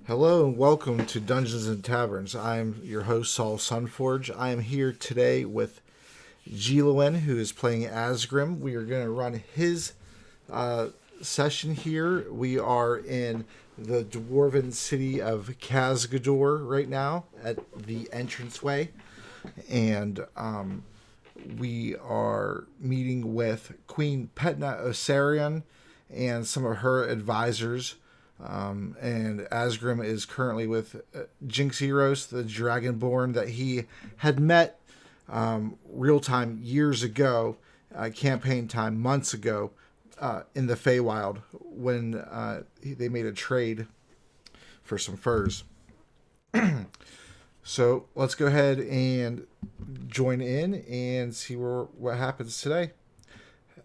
Hello and welcome to Dungeons and Taverns. I'm your host, Saul Sunforge. I am here today with Gilowen, who is playing Asgrim. We are going to run his session here. We are in the dwarven city of Khazgador right now at the entranceway. And we are meeting with Queen Petna Osarian and some of her advisors. And Asgrim is currently with Jinxeros, the Dragonborn that he had met real time years ago, campaign time months ago, in the Feywild when they made a trade for some furs. So let's go ahead and join in and see what happens today.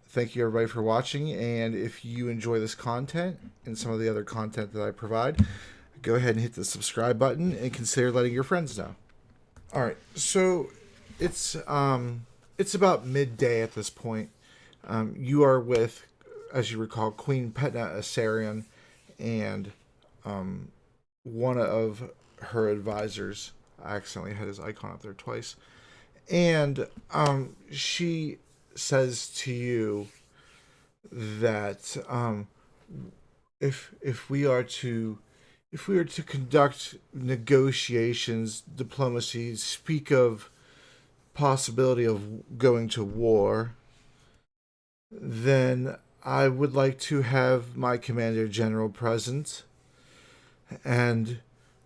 Thank you everybody for watching, and if you enjoy this content and some of the other content that I provide, go ahead and hit the subscribe button and consider letting your friends know. All right, so it's about midday at this point. You are with, as you recall, Queen Petna Osarian and one of her advisors. I accidentally had his icon up there twice, and she says to you that if we are to conduct negotiations, diplomacy, speak of possibility of going to war, then I would like to have my Commander General present, and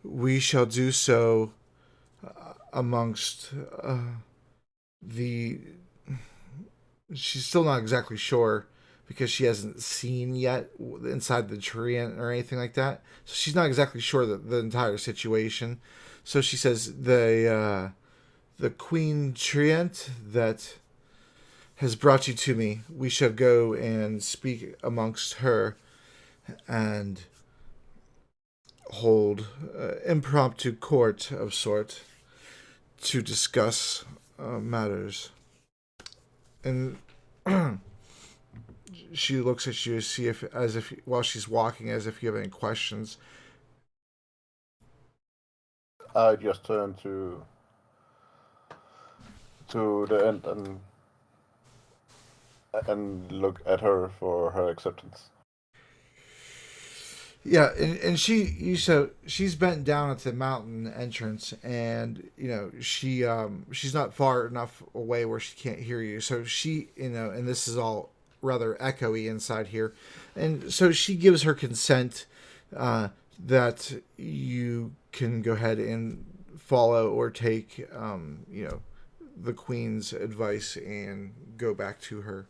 we shall do so amongst the... She's still not exactly sure because she hasn't seen yet inside the treant or anything like that. So she's not exactly sure the entire situation. So she says the Queen Treant that has brought you to me, we shall go and speak amongst her and hold impromptu court of sort to discuss matters. And she looks at you to see if, as if while she's walking, as if you have any questions. I just turn to the end and look at her for her acceptance. Yeah, and she's bent down at the mountain entrance, and she's not far enough away where she can't hear you. So she, and this is all rather echoey inside here, and so she gives her consent that you can go ahead and follow or take the queen's advice and go back to her.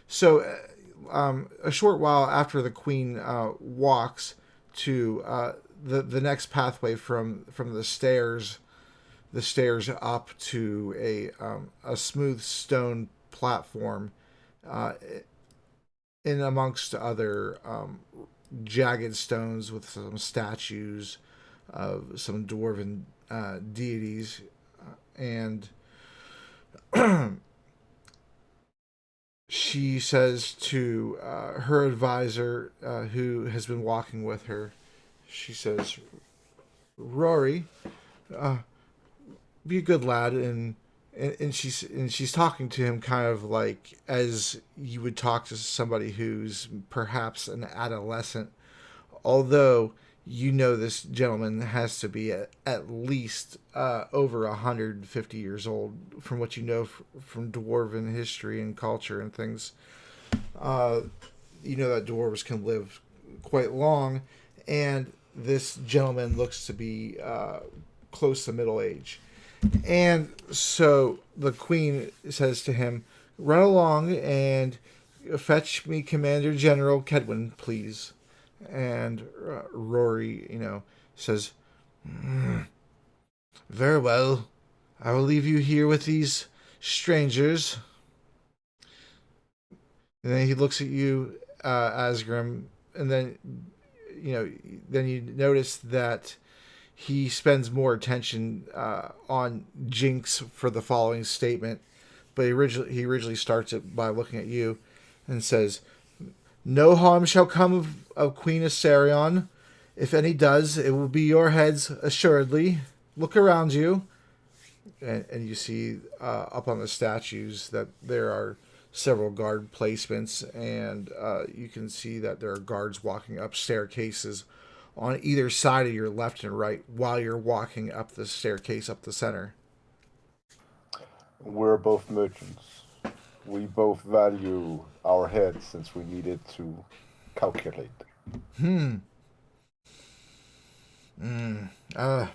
So a short while after the queen walks to the next pathway from the stairs up to a smooth stone platform, in amongst other jagged stones with some statues of some dwarven deities, and she says to her advisor, who has been walking with her, she says, Rory, be a good lad, and she's talking to him kind of like as you would talk to somebody who's perhaps an adolescent, although this gentleman has to be at least over 150 years old from what you know from dwarven history and culture and things. That dwarves can live quite long, and this gentleman looks to be close to middle age. And so the queen says to him, run along and fetch me Commander General Kedwin, please. And Rory, says, very well. I will leave you here with these strangers. And then he looks at you, Asgrim, and then you notice that he spends more attention on Jinx for the following statement, but he originally starts it by looking at you, and says, "No harm shall come of Queen Osarian, If any does, it will be your heads, assuredly. Look around you. And you see up on the statues that there are several guard placements, and you can see that there are guards walking up staircases on either side of your left and right while you're walking up the staircase up the center. We're both merchants. We both value our heads since we need it to calculate. Hmm. I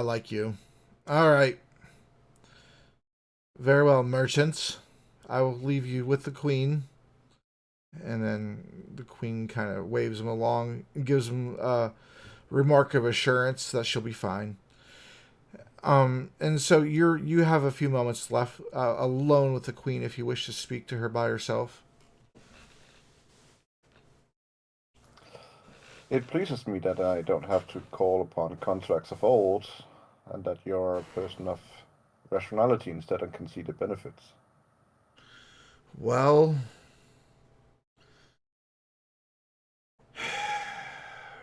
like you. All right. Very well, merchants. I will leave you with the queen. And then the queen kind of waves him along and gives him a remark of assurance that she'll be fine. And so you have a few moments left alone with the queen if you wish to speak to her by yourself. It pleases me that I don't have to call upon contracts of old, and that you're a person of rationality instead of conceited benefits. Well,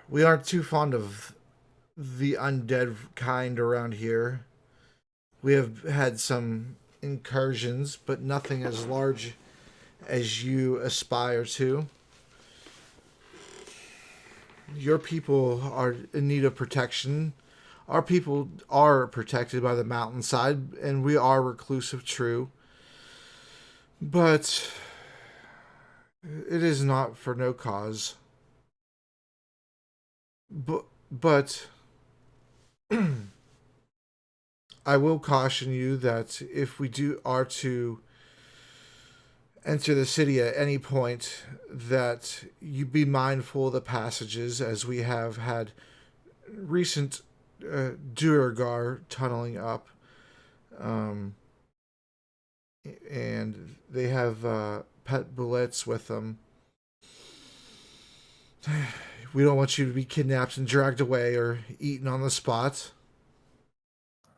we aren't too fond of the undead kind around here. We have had some incursions, but nothing as large as you aspire to. Your people are in need of protection. Our people are protected by the mountainside, and we are reclusive, true. But it is not for no cause. But I will caution you that if we are to enter the city at any point, that you be mindful of the passages, as we have had recent Duergar tunneling up, um, and they have pet bullets with them. We don't want you to be kidnapped and dragged away or eaten on the spot.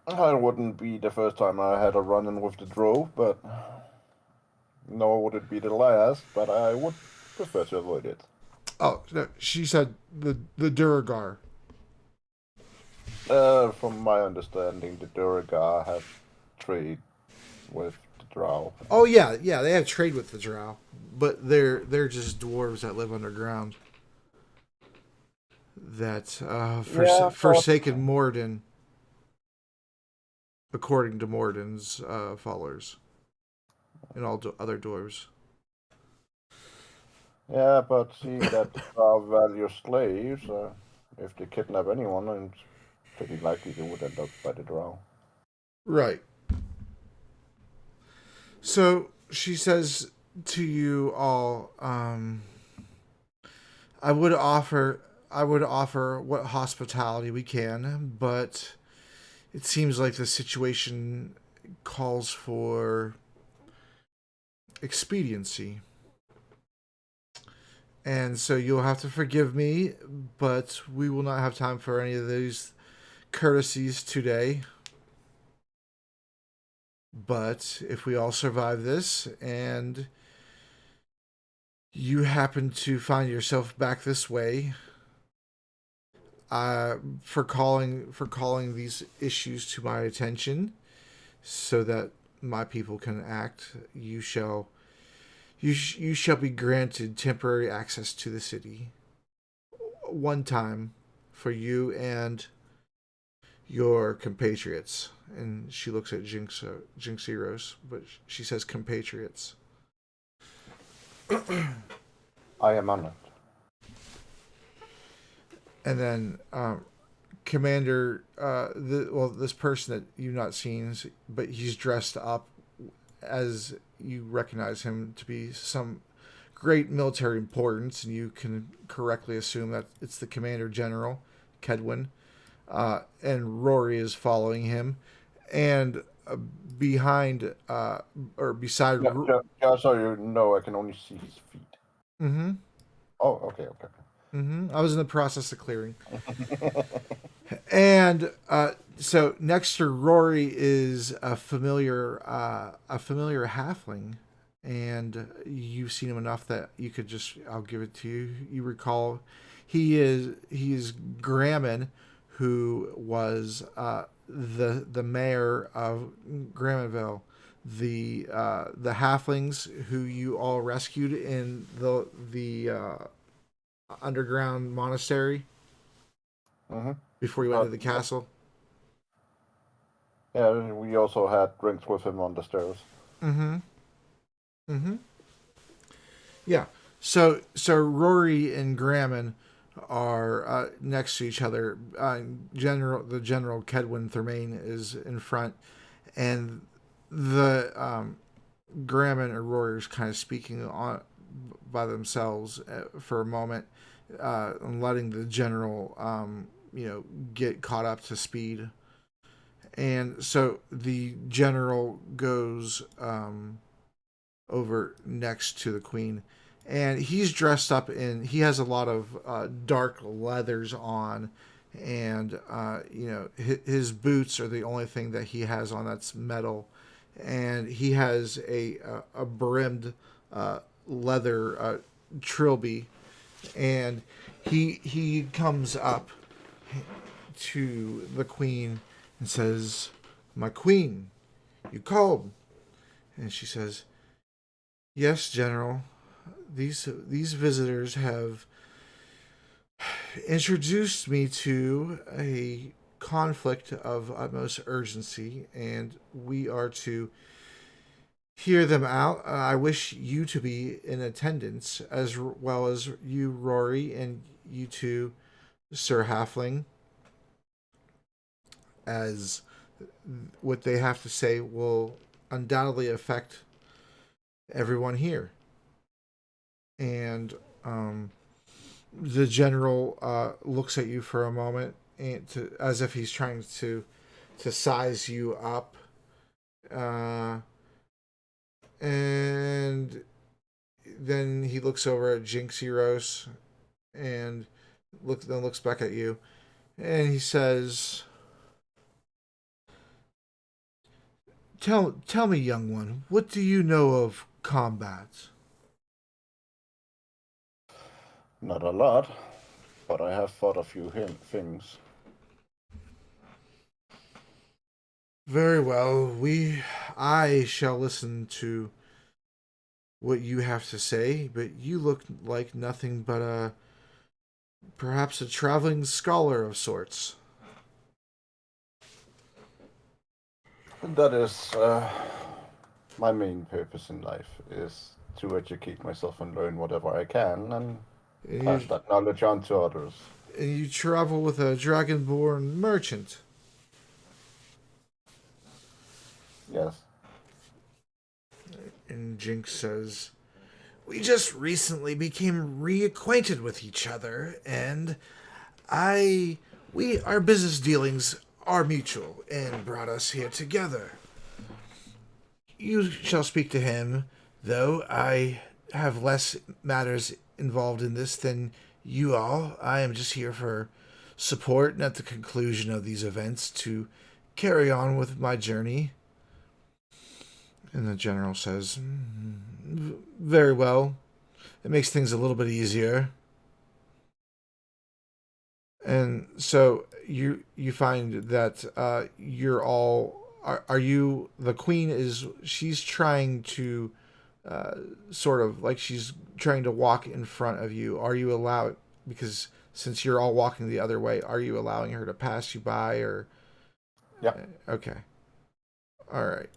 It wouldn't be the first time I had a run-in with the drove, but nor would it be the last, but I would prefer to avoid it. Oh, no, she said the Duergar. From my understanding, the Duragar have trade with the Drow. Oh yeah, they have trade with the Drow, but they're just dwarves that live underground. That Yeah, but forsaken Morden, according to Morden's followers, and all other dwarves. yeah, but seeing that the Drow value slaves, if they kidnap anyone, it's pretty likely they would end up by the Drow. Right. So she says to you all, I would offer what hospitality we can, but it seems like the situation calls for expediency. And so you'll have to forgive me, but we will not have time for any of these courtesies today. But if we all survive this and you happen to find yourself back this way, for calling these issues to my attention, so that my people can act, you shall be granted temporary access to the city. One time, for you and your compatriots. And she looks at Jinxiros, but she says compatriots. I am honored. And then Commander, this person that you've not seen, but he's dressed up as you recognize him to be some great military importance, and you can correctly assume that it's the Commander General, Kedwin. And Rory is following him. And behind, or beside... Yeah, so you know I can only see his feet. Mm-hmm. Oh, okay. Mm-hmm. I was in the process of clearing. And so next to Rory is a familiar halfling, and you've seen him enough that you could I'll give it to you. You recall he's Grammon, who was the mayor of Grammonville, the halflings who you all rescued in the underground monastery Mm-hmm. before you went to the castle. Yeah, we also had drinks with him on the stairs. Mm-hmm. Mm-hmm. Yeah. So Rory and Grammon are next to each other. The general Kedwin Thermain is in front, and the Grammon or Rory is kind of speaking on by themselves for a moment, and letting the general get caught up to speed. And so the general goes over next to the queen, and he's dressed up he has a lot of dark leathers on, and his boots are the only thing that he has on that's metal, and he has a brimmed leather trilby, and he comes up to the queen and says, "My queen, you called?" And she says, "Yes, General. These visitors have introduced me to a conflict of utmost urgency, and we are to hear them out. I wish you to be in attendance, as well as you, Rory, and you too, Sir Halfling, as what they have to say will undoubtedly affect everyone here." And the general looks at you for a moment, as if he's trying to size you up, uh, and then he looks over at Jinx Eros and then looks back at you, and he says, "Tell me, young one, what do you know of combat?" Not a lot, but I have fought a few things. "Very well. I shall listen to what you have to say, but you look like nothing but perhaps a traveling scholar of sorts." That is my main purpose in life, is to educate myself and learn whatever I can and And pass that knowledge on to others. you travel with a dragonborn merchant. Yes. And Jinx says, "We just recently became reacquainted with each other, and our business dealings are mutual and brought us here together. You shall speak to him, though I have less matters involved in this than you all. I am just here for support and at the conclusion of these events to carry on with my journey." And the general says, "Very well. It makes things a little bit easier." And so you find that you're all are you the queen is she's trying to sort of like she's trying to walk in front of you. Are you allowed, because since you're all walking the other way, are you allowing her to pass you by, or Yeah. okay, all right.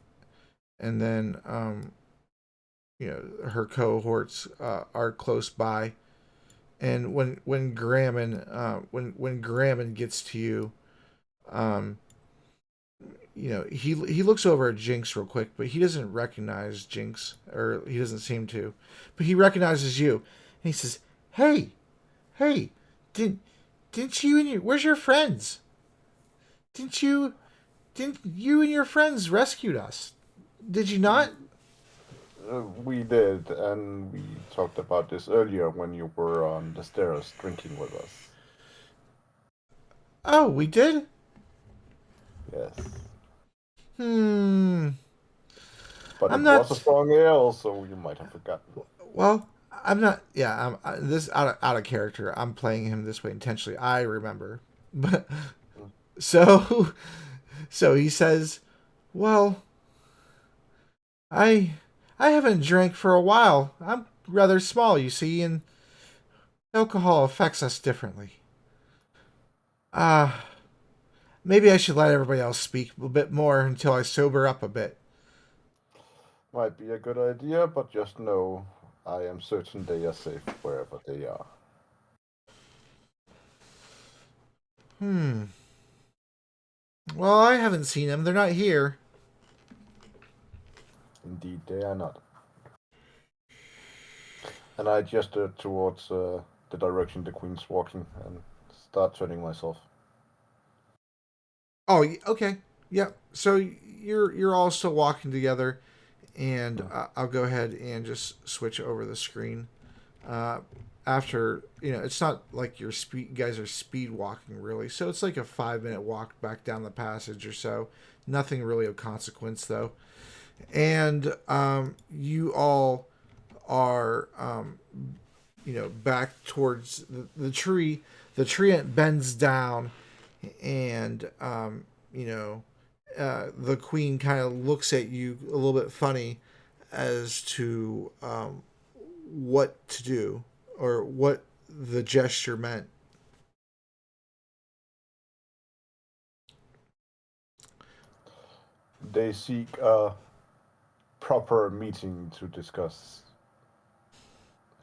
And then her cohorts are close by, and when when Grammon gets to you, um, he looks over at Jinx real quick, but he doesn't recognize Jinx, or he doesn't seem to, but he recognizes you, and he says, "Hey, hey, didn't you and your where's your friends? Didn't you and your friends rescued us? Did you not?" We did, and we talked about this earlier when you were on the stairs drinking with us. "Oh, we did? Yes. Hmm. But I'm it was a not. strong ale, so you might have forgotten. Well, I'm not. Yeah, this out of character. I'm playing him this way intentionally. I remember, but Mm. so so he says, "Well, I I haven't drank for a while. I'm rather small, you see, and alcohol affects us differently. Ah, maybe I should let everybody else speak a bit more until I sober up a bit." Might be a good idea, but just know I am certain they are safe wherever they are. Hmm. Well, I haven't seen them. They're not here. Indeed, they are not. And I gesture towards the direction the queen's walking and start turning myself. Oh, okay. Yeah. So you're all still walking together, and Mm. I'll go ahead and just switch over the screen. Uh, After it's not like you guys are speed walking really, so it's like a 5 minute walk back down the passage or so. Nothing really of consequence though, and you all are back towards the tree. The tree bends down, and the queen kind of looks at you a little bit funny as to what to do or what the gesture meant. They seek a proper meeting to discuss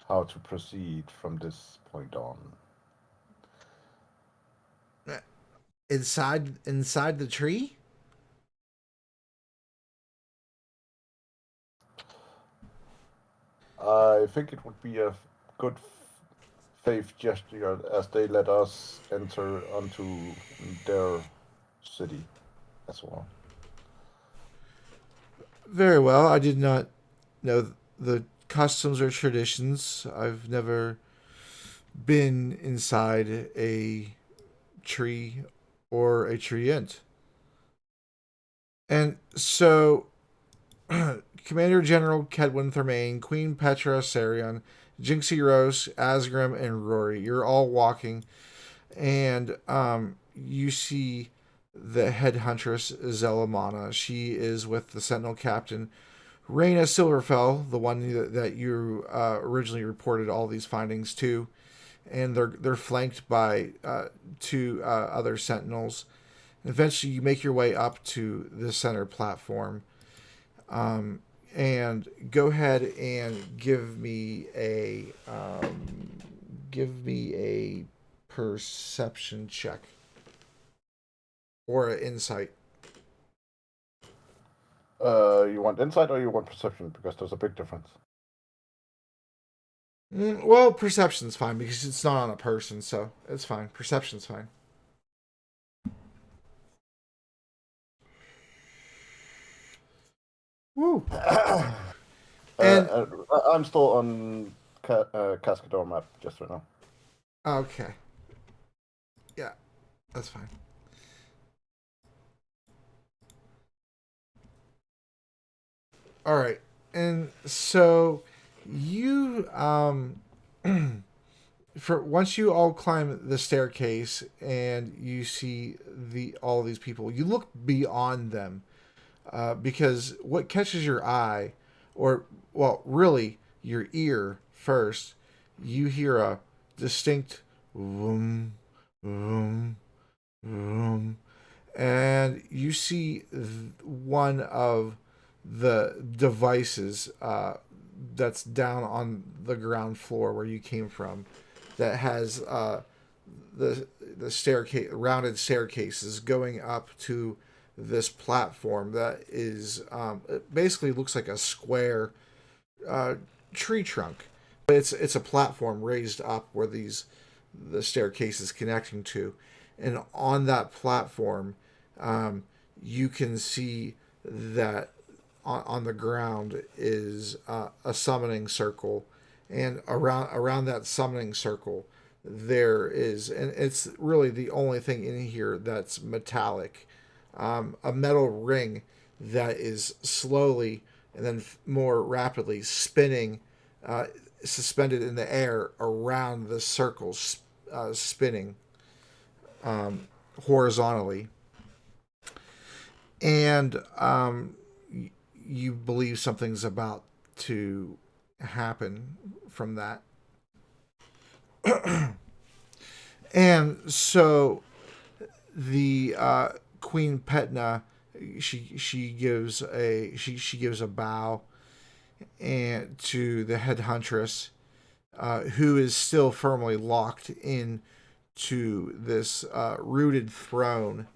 how to proceed from this point on. Inside the tree? I think it would be a good faith gesture as they let us enter onto their city as well. Very well. I did not know the customs or traditions. I've never been inside a tree or a treant. And so Commander General Kedwin Thermain, Queen Petra Sarion, Jinxie Rose, Asgrim, and Rory. You're all walking, and you see the head huntress Zelamana. She is with the Sentinel Captain Reyna Silverfell, the one that you originally reported all these findings to, and they're flanked by two other Sentinels. Eventually, you make your way up to the center platform. Um, and go ahead and give me a perception check or an insight. You want insight or you want perception? Because there's a big difference. Well, perception's fine because it's not on a person, so it's fine. Perception's fine. Woo. And Uh, I'm still on Cascador map just right now. okay, yeah, that's fine. All right, and so you for once you all climb the staircase and you see the all these people, you look beyond them because what catches your eye, or well, really your ear first, you hear a distinct vroom, vroom, vroom, and you see one of the devices that's down on the ground floor where you came from that has the staircase, rounded staircases going up to this platform that is it basically looks like a square uh, tree trunk, but it's a platform raised up where the staircase is connecting to, and on that platform, you can see that on the ground is a summoning circle, and around that summoning circle there is, and it's really the only thing in here that's metallic, a metal ring that is slowly and then more rapidly spinning. suspended in the air around the circle, spinning horizontally. And you believe something's about to happen from that. And so the Queen Petna, she gives a bow and to the head huntress, who is still firmly locked in to this rooted throne,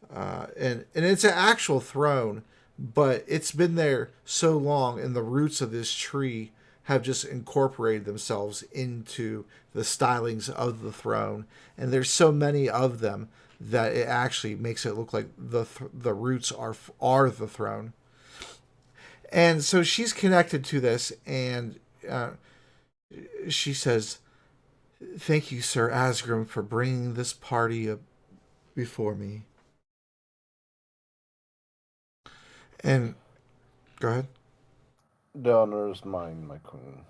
and it's an actual throne, but it's been there so long, and the roots of this tree have just incorporated themselves into the stylings of the throne, and there's so many of them that it actually makes it look like the roots are the throne. And so she's connected to this, and she says, "Thank you, Sir Asgrim, for bringing this party up before me." And go ahead. The honor is mine, my queen.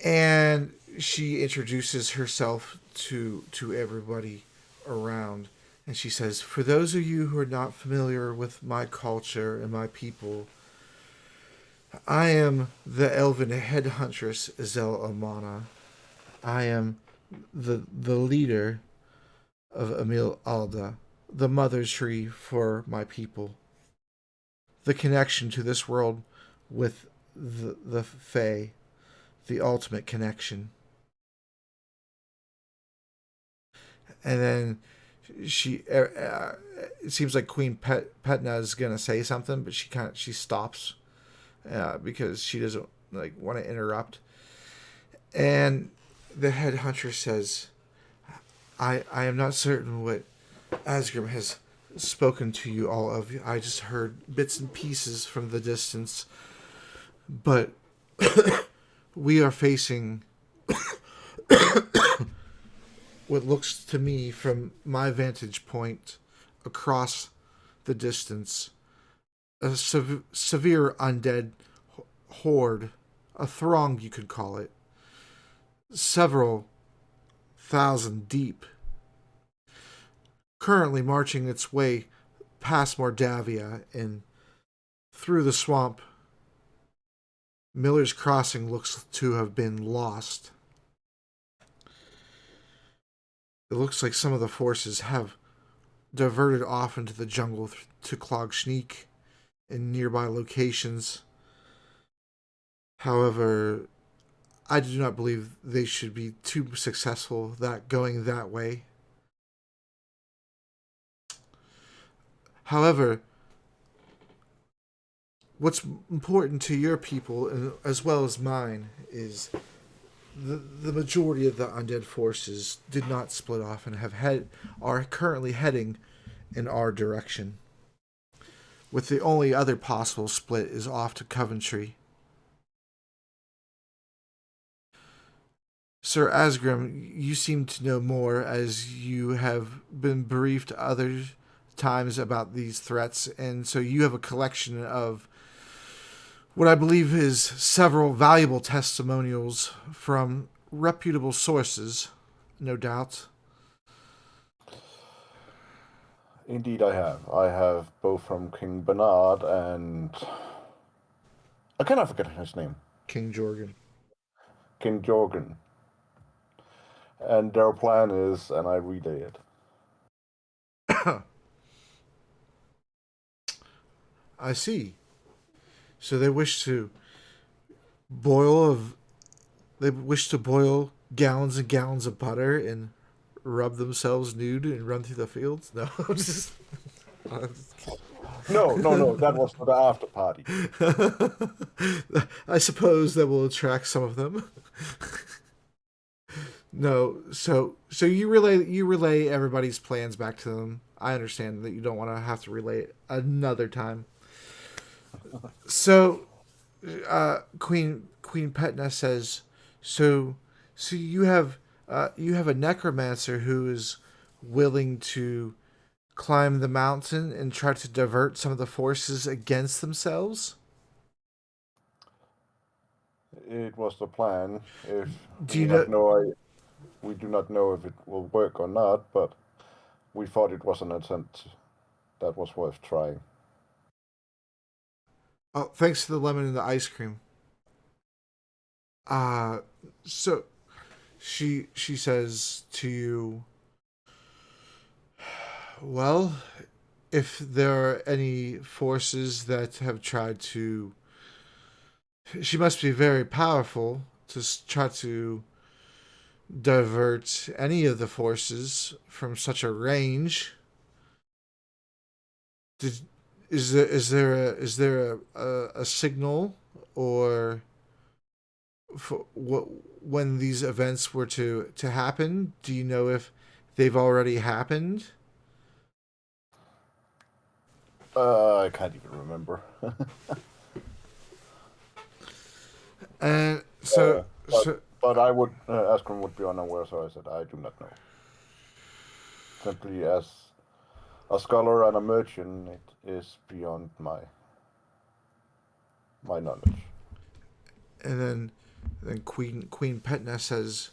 And she introduces herself to everybody around, and she says, "For those of you who are not familiar with my culture and my people, I am the elven head huntress Ezel Amana. I am the leader of Emil Alda, the mother tree for my people, the connection to this world with the Fae, the ultimate connection." And then it seems like Queen Petna is gonna say something, but she stops because she doesn't want to interrupt. And the head hunter says, I am not certain what Asgrim has spoken to you all of. I just heard bits and pieces from the distance, but we are facing what looks to me, from my vantage point across the distance, a severe undead horde, a throng you could call it, several thousand deep, currently marching its way past Mordavia and through the swamp. Miller's Crossing looks to have been lost. It looks like some of the forces have diverted off into the jungle to clog Schneek in nearby locations. However, I do not believe they should be too successful going that way. However, what's important to your people as well as mine is the majority of the undead forces did not split off and are currently heading in our direction. With the only other possible split is off to Coventry. Sir Asgrim, you seem to know more, as you have been briefed other times about these threats, and so you have a collection of what I believe is several valuable testimonials from reputable sources, no doubt. Indeed, I have. I have both from King Bernard and I cannot forget his name. King Jorgen. King Jorgen. And their plan is, and I relay it. I see. So they wish to boil gallons and gallons of butter and rub themselves nude and run through the fields. No, I'm just No. That was for the after party. I suppose that will attract some of them. No, so you relay everybody's plans back to them. I understand that you don't want to have to relay it another time. So, Queen Petna says, so you have a necromancer who is willing to climb the mountain and try to divert some of the forces against themselves? It was the plan. If Do we you have know? no, we do not know if it will work or not, but we thought it was an attempt that was worth trying. Oh, thanks to the lemon and the ice cream. Uh so she says to you, well, if there are any forces that have tried to, she must be very powerful to try to divert any of the forces from such a range. Did is there a signal or for what when these events were to happen? Do you know if they've already happened? I can't even remember. And so uh, but so but I would Asgrim would be unaware, so I said I do not know. Simply as a scholar and a merchant, it is beyond my knowledge. and then Queen Petna says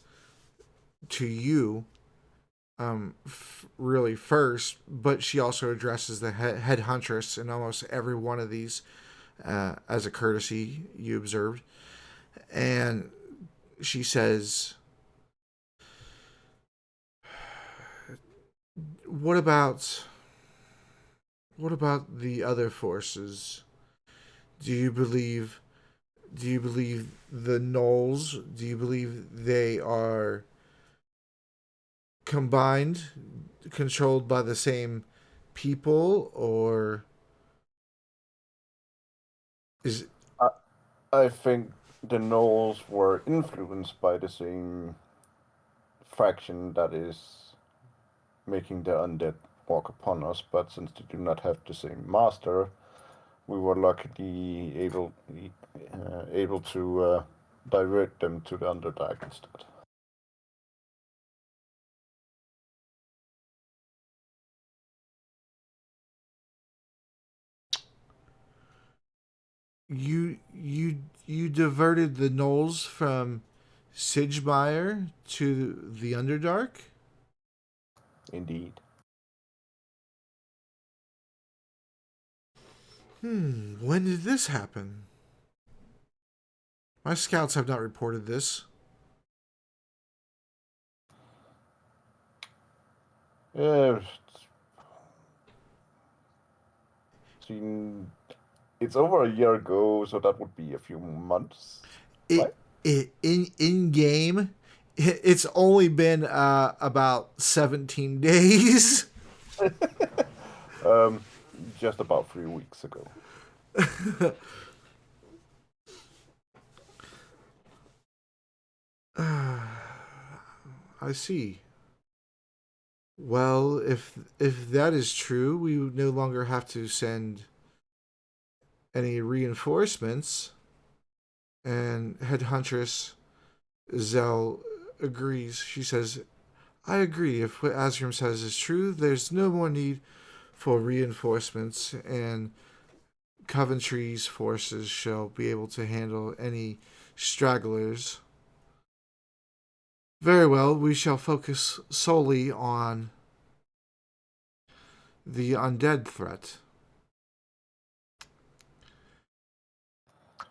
to you, really first, but she also addresses the head huntress in almost every one of these, as a courtesy, you observed. And she says, what about the other forces? Do you believe the gnolls? Do you believe they are combined, controlled by the same people, or is I, I think the Knolls were influenced by the same faction that is making the undead walk upon us, but since they do not have the same master, we were luckily able to divert them to the Underdark instead. you diverted the gnolls from Sidgemire to the Underdark? Indeed. When did this happen? My scouts have not reported this. Yeah, seen, it's over a year ago, so that would be a few months, right? It in game, it's only been about 17 days. um, just about 3 weeks ago. I see. Well, if that is true, we no longer have to send any reinforcements. And head huntress Zell agrees. She says, I agree. If what Asgrim says is true, there's no more need for reinforcements, and Coventry's forces shall be able to handle any stragglers. Very well, we shall focus solely on the undead threat.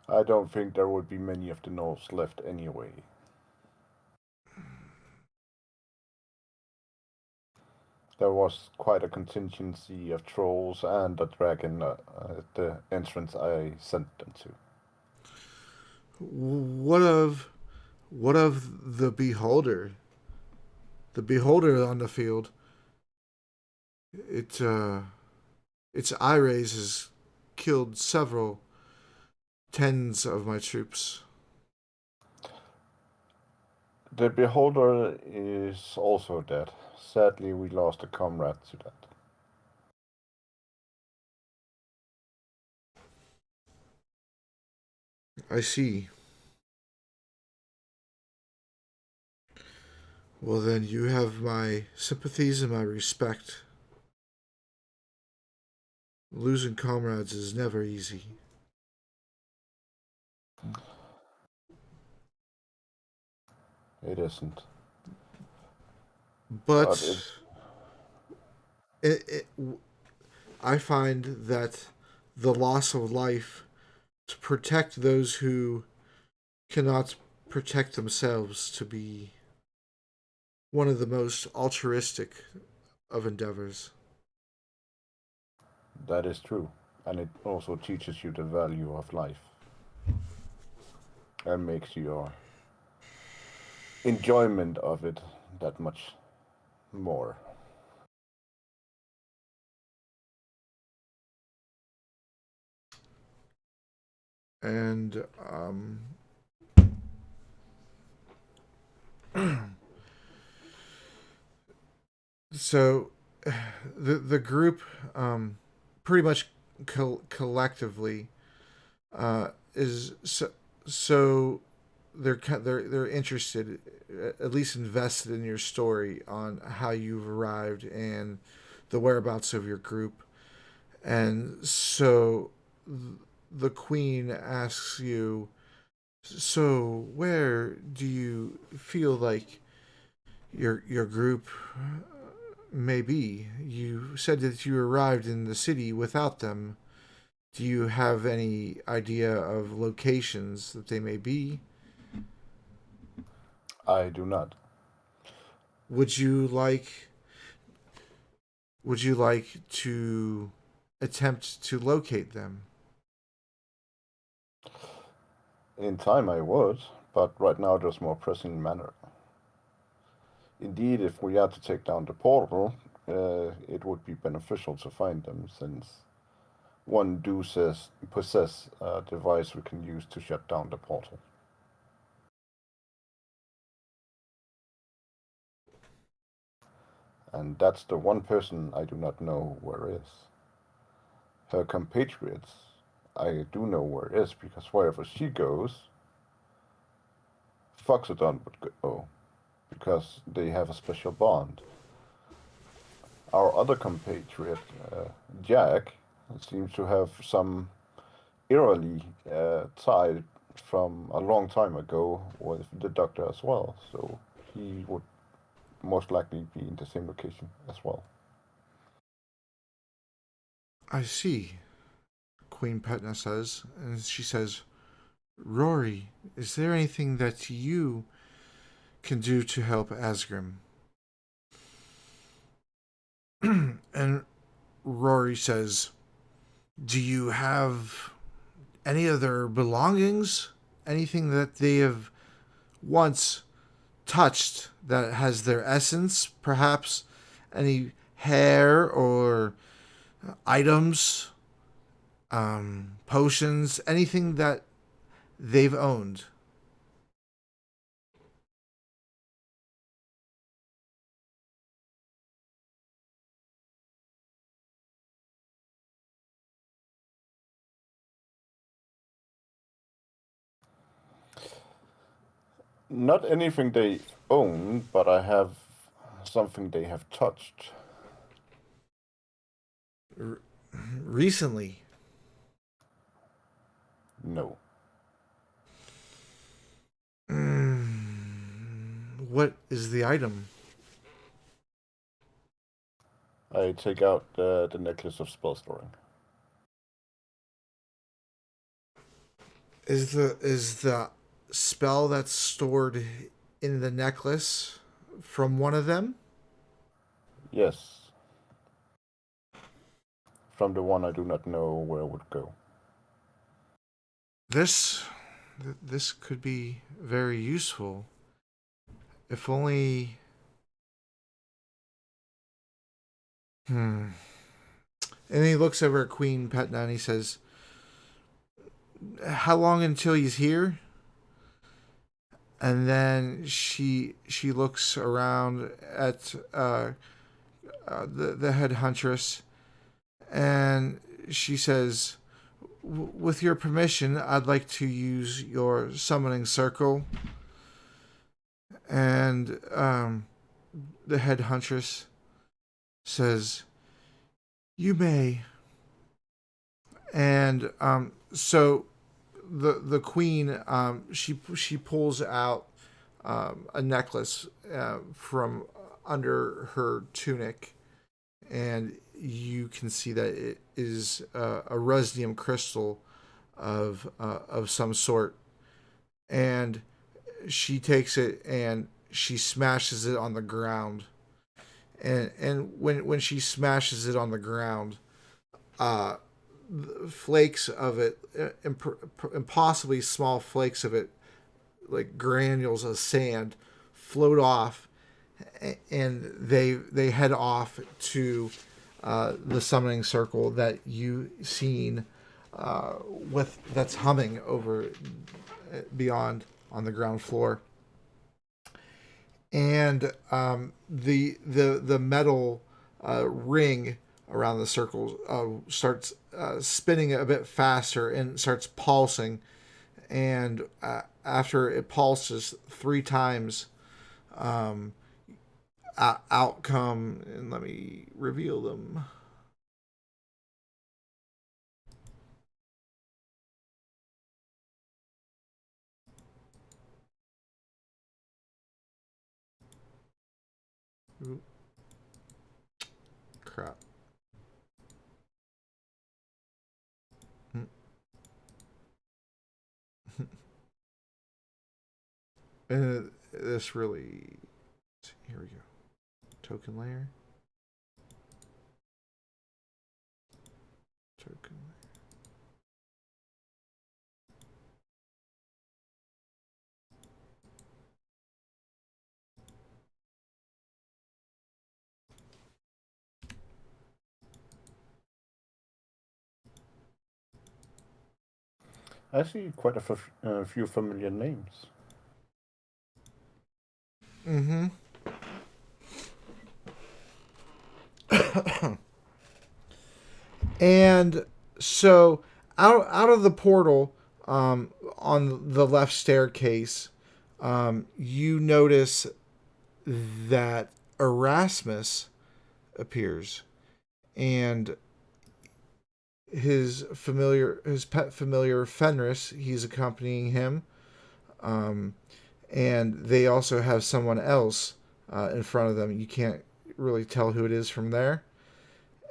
I don't think there would be many of the Knolls left anyway. There was quite a contingency of trolls and a dragon at the entrance I sent them to. What of the beholder? The beholder on the field. It its eye rays has killed several tens of my troops. The beholder is also dead. Sadly, we lost a comrade to that. I see. Well, then you have my sympathies and my respect. Losing comrades is never easy. It isn't. But But it, it, I find that the loss of life to protect those who cannot protect themselves to be one of the most altruistic of endeavors. that is true. And it also teaches you the value of life and makes your enjoyment of it that much more. And so the group pretty much collectively is so they're interested, at least invested in your story on how you've arrived and the whereabouts of your group. And so the queen asks you, so where do you feel like your group may be? You said that you arrived in the city without them. Do you have any idea of locations that they may be? I do not. Would you like would you like to attempt to locate them? In time I would, but right now there's more pressing matter. Indeed, if we had to take down the portal, it would be beneficial to find them, since one do possess a device we can use to shut down the portal. And that's the one person I do not know where is. Her compatriots, I do know where is, because wherever she goes, Foxodon would go, because they have a special bond. Our other compatriot, Jack, seems to have some eerily tied from a long time ago with the Doctor as well, so he would most likely be in the same location as well. I see, Queen Petna says, and she says, Rory, is there anything that you can do to help Asgrim? And Rory says, do you have any other belongings? Anything that they have once touched that has their essence? Perhaps any hair or items, potions, anything that they've owned? Not anything they own, but I have something they have touched. R- recently. No. What is the item? I take out the necklace of spell storing. Is the spell that's stored in the necklace from one of them? Yes, from the one I do not know where it would go. This this could be very useful. If only. Hmm. And he looks over at Queen Petna and he says, "How long until he's here?" And then she looks around at the head huntress, and she says, "With your permission, I'd like to use your summoning circle." And the head huntress says, "You may." And so the queen she pulls out a necklace from under her tunic, and you can see that it is a resnium crystal of some sort. And she takes it and she smashes it on the ground. And when she smashes it on the ground, uh, flakes of it, impossibly small flakes of it, like granules of sand, float off, and they head off to the summoning circle that you seen with that's humming over beyond on the ground floor. And the metal ring around the circle starts spinning a bit faster and starts pulsing. And after it pulses 3 times, um, out come, and let me reveal them. Ooh, crap. And this really, here we go. Token layer. Token. I see quite a few familiar names. Mm-hmm. And so out of the portal, on the left staircase, you notice that Erasmus appears, and his pet familiar Fenris, he's accompanying him, um, and they also have someone else in front of them. You can't really tell who it is from there.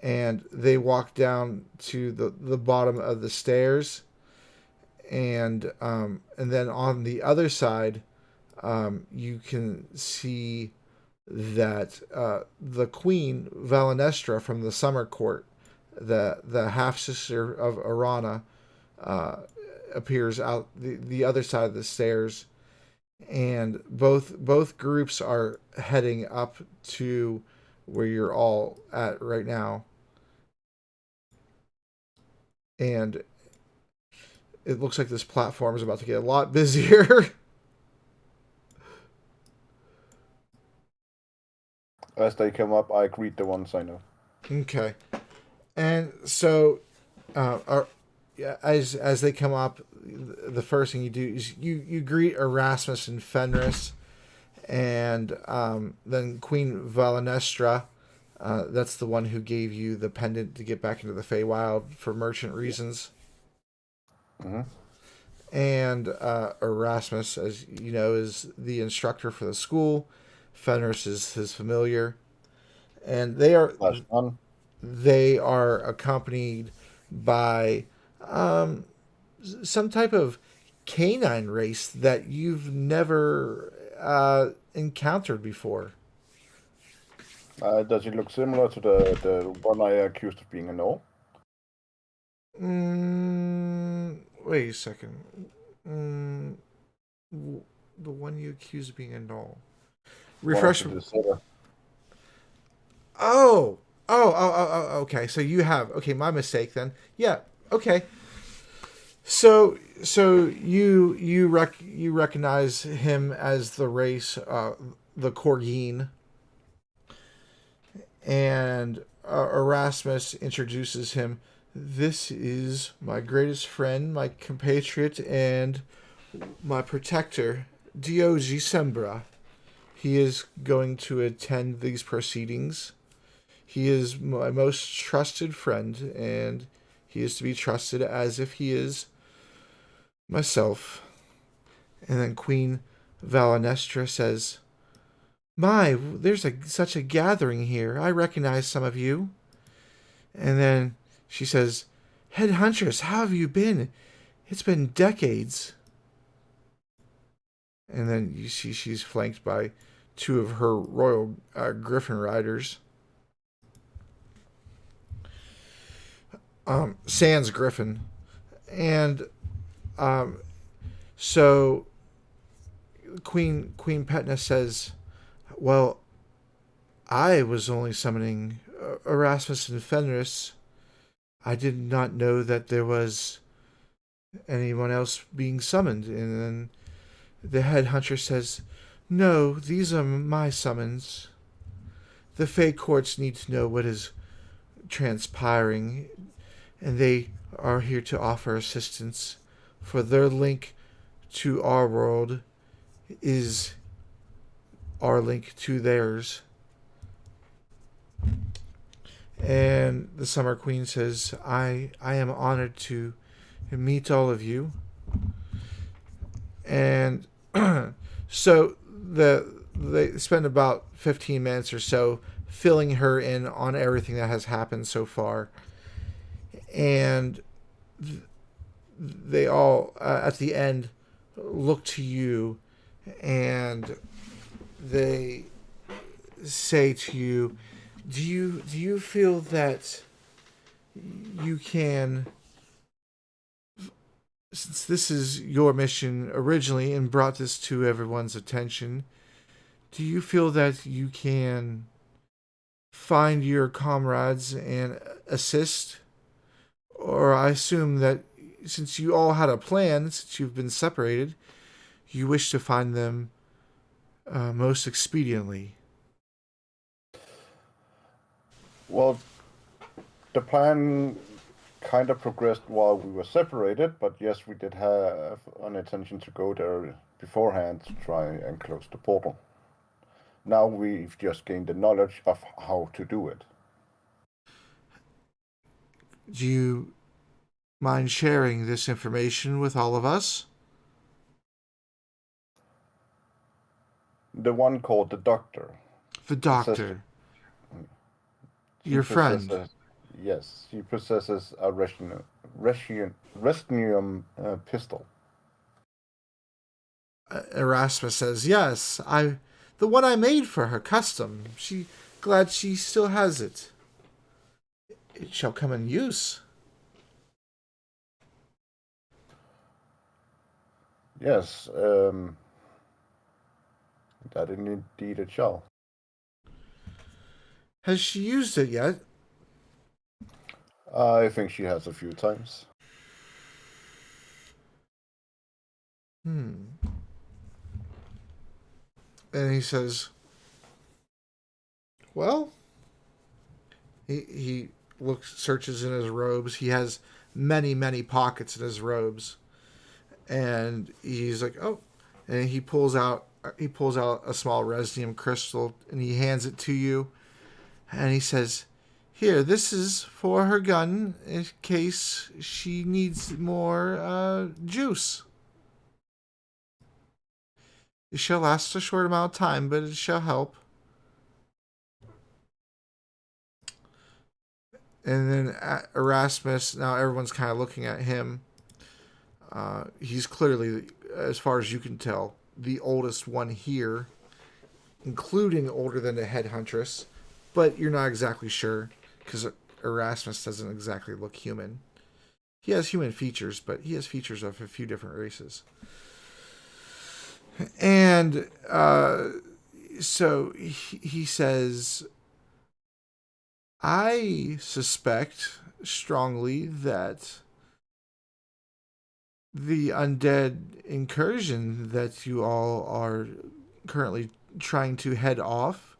And they walk down to the bottom of the stairs, and then on the other side, you can see that the queen Valenestra from the summer court, the half sister of Arana, uh, appears out the other side of the stairs, and both groups are heading up to where you're all at right now. And it looks like this platform is about to get a lot busier. As they come up, I greet the ones I know. Okay. And so, yeah, as they come up, the first thing you do is you greet Erasmus and Fenris, and then Queen Valenestra. That's the one who gave you the pendant to get back into the Feywild for merchant reasons. Mm-hmm. And Erasmus, as you know, is the instructor for the school. Fenris is his familiar, and Last one. they are accompanied by um, some type of canine race that you've never encountered before. Does it look similar to the one I accused of being a gnoll? Wait a second. Mm, the one you accuse of being a null. One of Refresh. the Desera. Okay. So you have, okay. My mistake then. Yeah. Okay. So you recognize him as the race, the Corgine, and Erasmus introduces him. This is my greatest friend, my compatriot, and my protector, Diogi Sembra. He is going to attend these proceedings. He is my most trusted friend, and he is to be trusted as if he is myself. And then Queen Valanestra says, "My, there's such a gathering here. I recognize some of you." And then she says, "Head Huntress, how have you been? It's been decades." And then you see she's flanked by two of her royal griffin riders. Sans Griffin. And so Queen Petna says, "Well, I was only summoning Erasmus and Fenris. I did not know that there was anyone else being summoned." And then the head hunter says, "No, these are my summons. The Fey courts need to know what is transpiring, and they are here to offer assistance, for their link to our world is our link to theirs." And the Summer Queen says, I am honored to meet all of you. And so they spend about 15 minutes or so filling her in on everything that has happened so far. And they all, at the end, look to you and they say to you, do you feel that you can, since this is your mission originally and brought this to everyone's attention, do you feel that you can find your comrades and assist? Or I assume that since you all had a plan, since you've been separated, you wish to find them most expediently. Well, the plan kind of progressed while we were separated, but yes, we did have an intention to go there beforehand to try and close the portal. Now we've just gained the knowledge of how to do it. Do you mind sharing this information with all of us? The one called the Doctor. The doctor, your friend. Yes, he possesses a Restnium pistol. Erasmus says, "Yes, the one I made for her custom. She glad she still has it. It shall come in use." Yes, that indeed it shall. Has she used it yet? I think she has a few times. Hmm. And he says, "Well," he looks, searches in his robes. He has many pockets in his robes, and he's like, "Oh," and he pulls out a small resnium crystal and he hands it to you, and he says, "Here, this is for her gun in case she needs more juice. It shall last a short amount of time, but it shall help." And then Erasmus, now everyone's kind of looking at him. He's clearly, as far as you can tell, the oldest one here, including older than the head huntress, but you're not exactly sure because Erasmus doesn't exactly look human. He has human features, but he has features of a few different races. And so he says, "I suspect strongly that the undead incursion that you all are currently trying to head off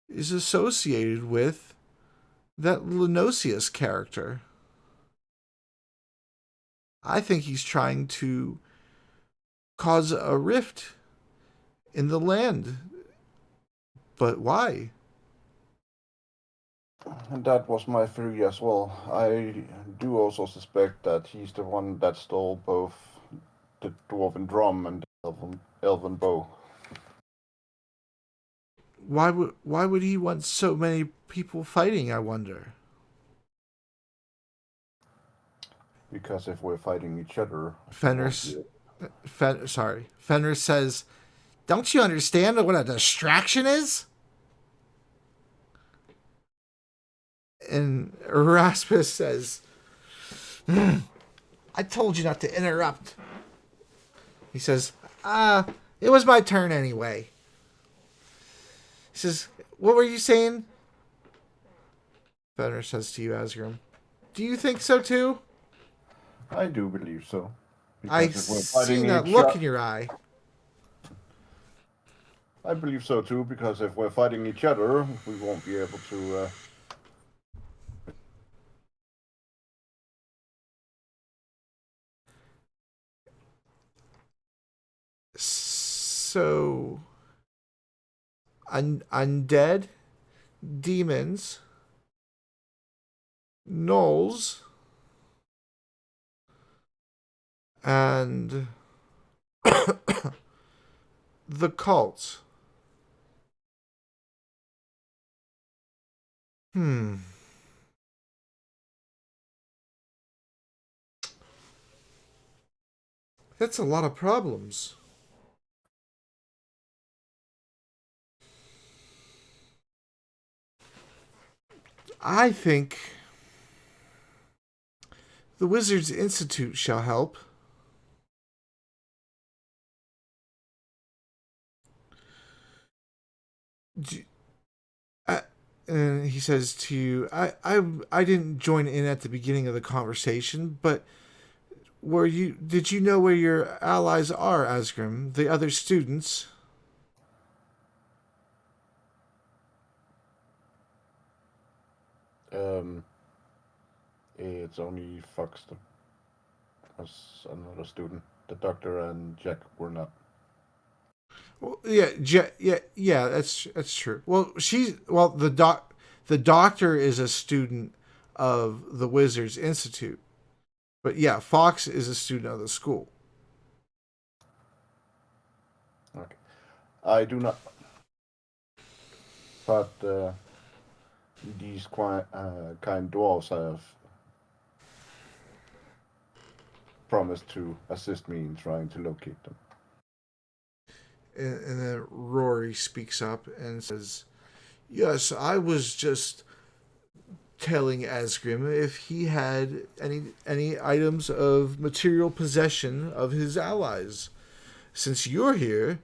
is associated with that Lenosius character. I think he's trying to cause a rift in the land. But why?" And that was my theory as well. I do also suspect that he's the one that stole both the dwarven drum and elven bow. Why would he want so many people fighting, I wonder? Because if we're fighting each other, we won't Fenris be. Fenris says, "Don't you understand what a distraction is?" And Erasmus says, "I told you not to interrupt." He says, it was my turn anyway." He says, "What were you saying?" Fenris says to you, Asgrim, "Do you think so too?" I do believe so. I Because if we're seen fighting that each look other, in your eye. I believe so too. Because if we're fighting each other, we won't be able to. So, undead, demons, gnolls, and the cult. Hmm. That's a lot of problems. I think the Wizards Institute shall help. And he says to you, I didn't join in at the beginning of the conversation, but did you know where your allies are, Asgrim? The other students?" Um, it's only Fox that was another student. The doctor and Jack were not. Well, yeah. That's true. The doctor is a student of the Wizards Institute, but yeah, Fox is a student of the school. Okay. I do not. But these kind dwarves have promised to assist me in trying to locate them. And then Rory speaks up and says, "Yes, I was just telling Asgrim if he had any items of material possession of his allies. Since you're here,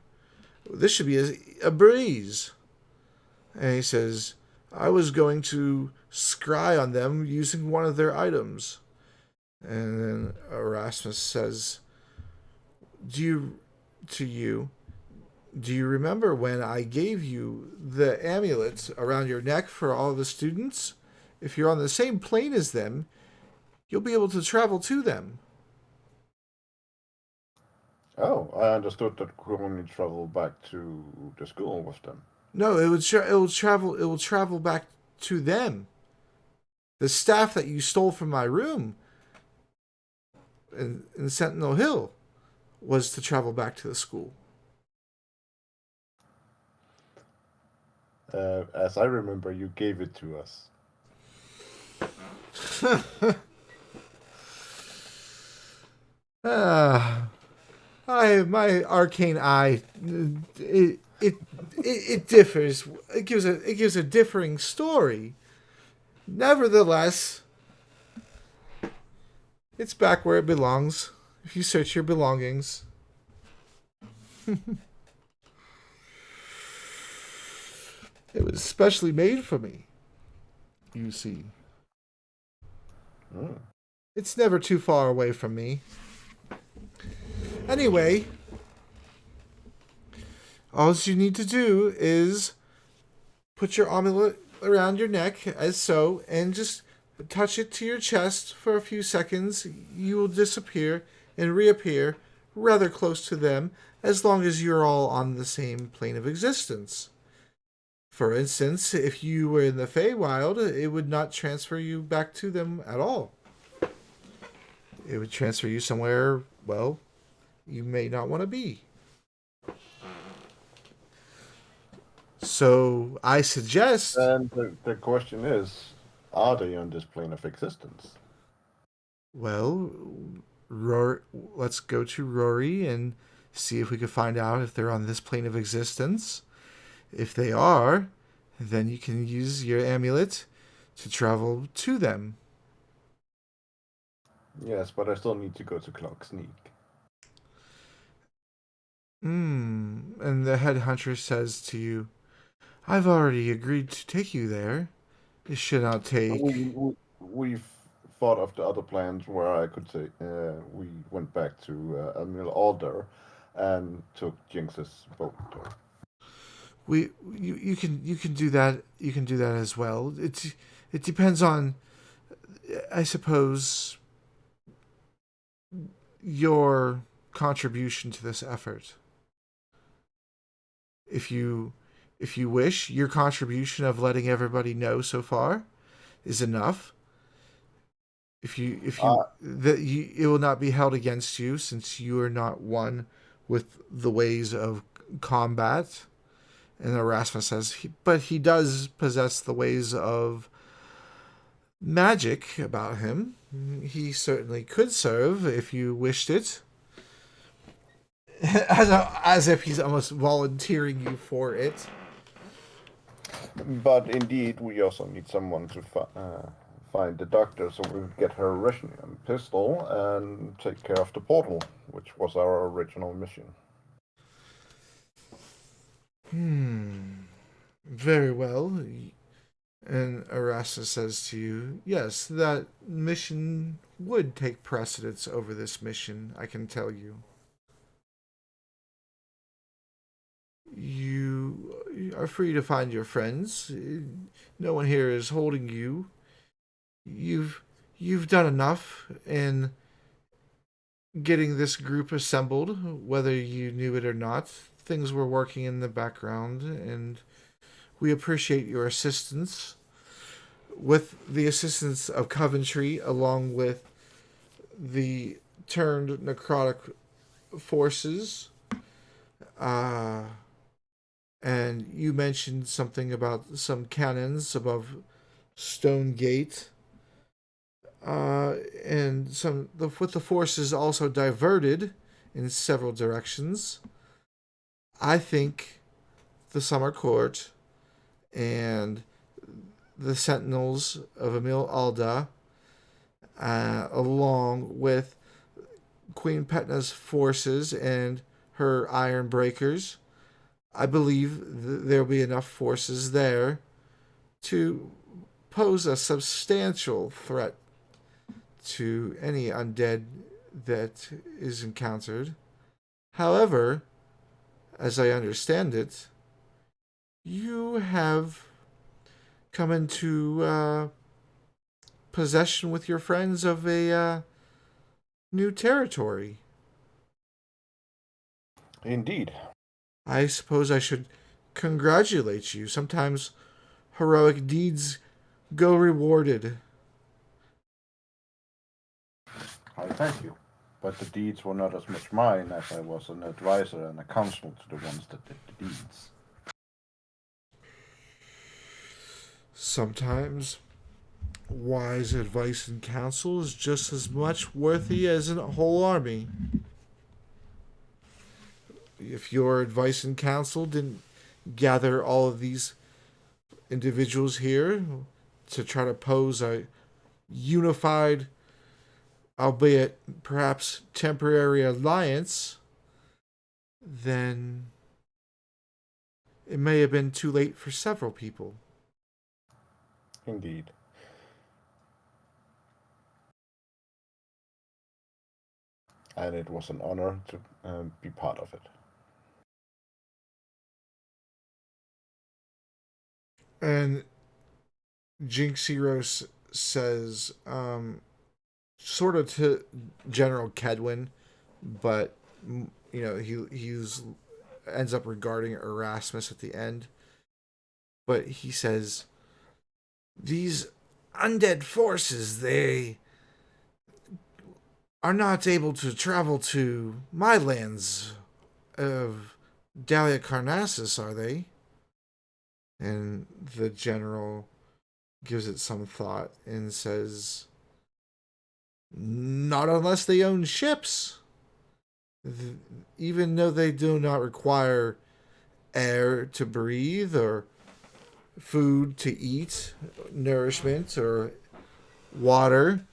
this should be a breeze." And he says, "I was going to scry on them using one of their items." And then Erasmus says, "Do you to you do you remember when I gave you the amulet around your neck for all the students? If you're on the same plane as them, you'll be able to travel to them." Oh, I understood that we only travel back to the school with them. No, it will travel back to them. The staff that you stole from my room in Sentinel Hill was to travel back to the school. As I remember, you gave it to us. Ah, my arcane eye, it differs. It gives a differing story. Nevertheless, it's back where it belongs. If you search your belongings, it was specially made for me. You see, Mm. it's never too far away from me. Anyway, all you need to do is put your amulet around your neck, as so, and just touch it to your chest for a few seconds. You will disappear and reappear rather close to them, as long as you're all on the same plane of existence. For instance, if you were in the Feywild, it would not transfer you back to them at all. It would transfer you somewhere, well, you may not want to be. So I suggest, And the question is, are they on this plane of existence? well, Rory, let's go to Rory and see if we can find out if they're on this plane of existence. If they are, then you can use your amulet to travel to them. Yes, but I still need to go to Clock Sneak. And the headhunter says to you, I've already agreed to take you there. It should not take. We've thought of the other plans where I could say we went back to Emil Alder and took Jinx's boat. You can do that. You can do that as well. It depends on, I suppose, your contribution to this effort. If you if you wish, your contribution of letting everybody know so far is enough. If you Uh, that you it will not be held against you since you are not one with the ways of combat. And Erasmus says, but he does possess the ways of magic about him. He certainly could serve if you wished it. As if he's almost volunteering you for it. but indeed, we also need someone to find the doctor so we get her Russian pistol and take care of the portal, which was our original mission. Very well. And Erasmus says to you, yes, that mission would take precedence over this mission, I can tell you. You are free to find your friends. No one here is holding you. You've done enough in getting this group assembled, whether you knew it or not. Things were working in the background, and we appreciate your assistance. With the assistance of Coventry, along with the turned necrotic forces, uh, and you mentioned something about some cannons above Stone Gate, and with the forces also diverted in several directions. I think the Summer Court and the Sentinels of Emil Alda, along with Queen Petna's forces and her Iron Breakers, I believe there'll be enough forces there to pose a substantial threat to any undead that is encountered. However, as I understand it, you have come into possession with your friends of a new territory. Indeed. I suppose I should congratulate you. Sometimes heroic deeds go rewarded. I thank you. But the deeds were not as much mine as I was an advisor and a counsel to the ones that did the deeds. Sometimes wise advice and counsel is just as much worthy as a whole army. If your advice and counsel didn't gather all of these individuals here to try to pose a unified, albeit perhaps temporary alliance, then it may have been too late for several people. Indeed. And it was an honor to be part of it. And Jinx Heroes says, sort of to General Kedwin, but he's ends up regarding Erasmus at the end. But he says, these undead forces, they are not able to travel to my lands of Dalia Carnassus, are they? And the general gives it some thought and says, not unless they own ships. Even though they do not require air to breathe or food to eat, nourishment or water,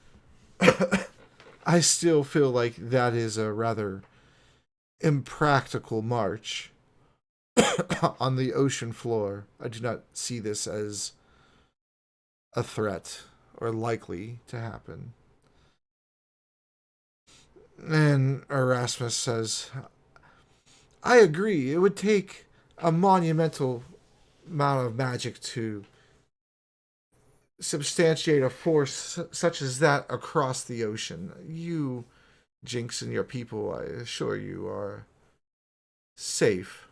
I still feel like that is a rather impractical march on the ocean floor. I do not see this as a threat or likely to happen. And Erasmus says, I agree. It would take a monumental amount of magic to substantiate a force such as that across the ocean. You, Jinx, and your people, I assure you, are safe.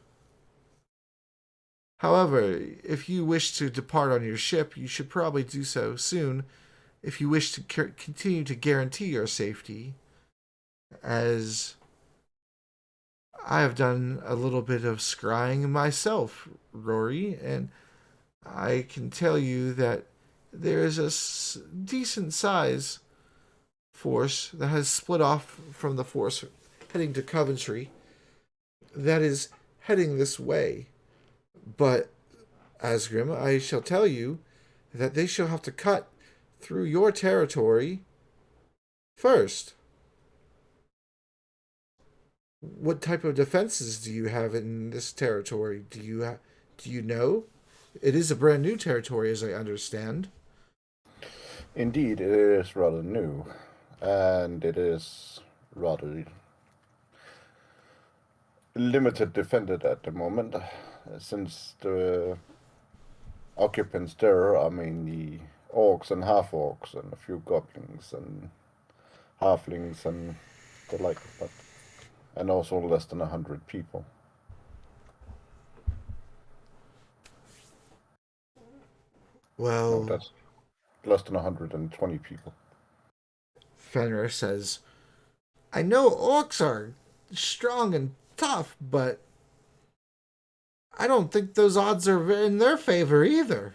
However, if you wish to depart on your ship, you should probably do so soon if you wish to continue to guarantee your safety, as I have done a little bit of scrying myself, Rory, and I can tell you that there is a decent size force that has split off from the force heading to Coventry that is heading this way. But, Asgrim, I shall tell you that they shall have to cut through your territory first. What type of defenses do you have in this territory? Do you know? It is a brand new territory, as I understand. Indeed, it is rather new, and it is rather limited defended at the moment, since the occupants there are mainly orcs and half-orcs and a few goblins and halflings and the like, but and also less than 100 people. No, Well, that's less than 120 people. Fenrir says, I know orcs are strong and tough, but I don't think those odds are in their favor either.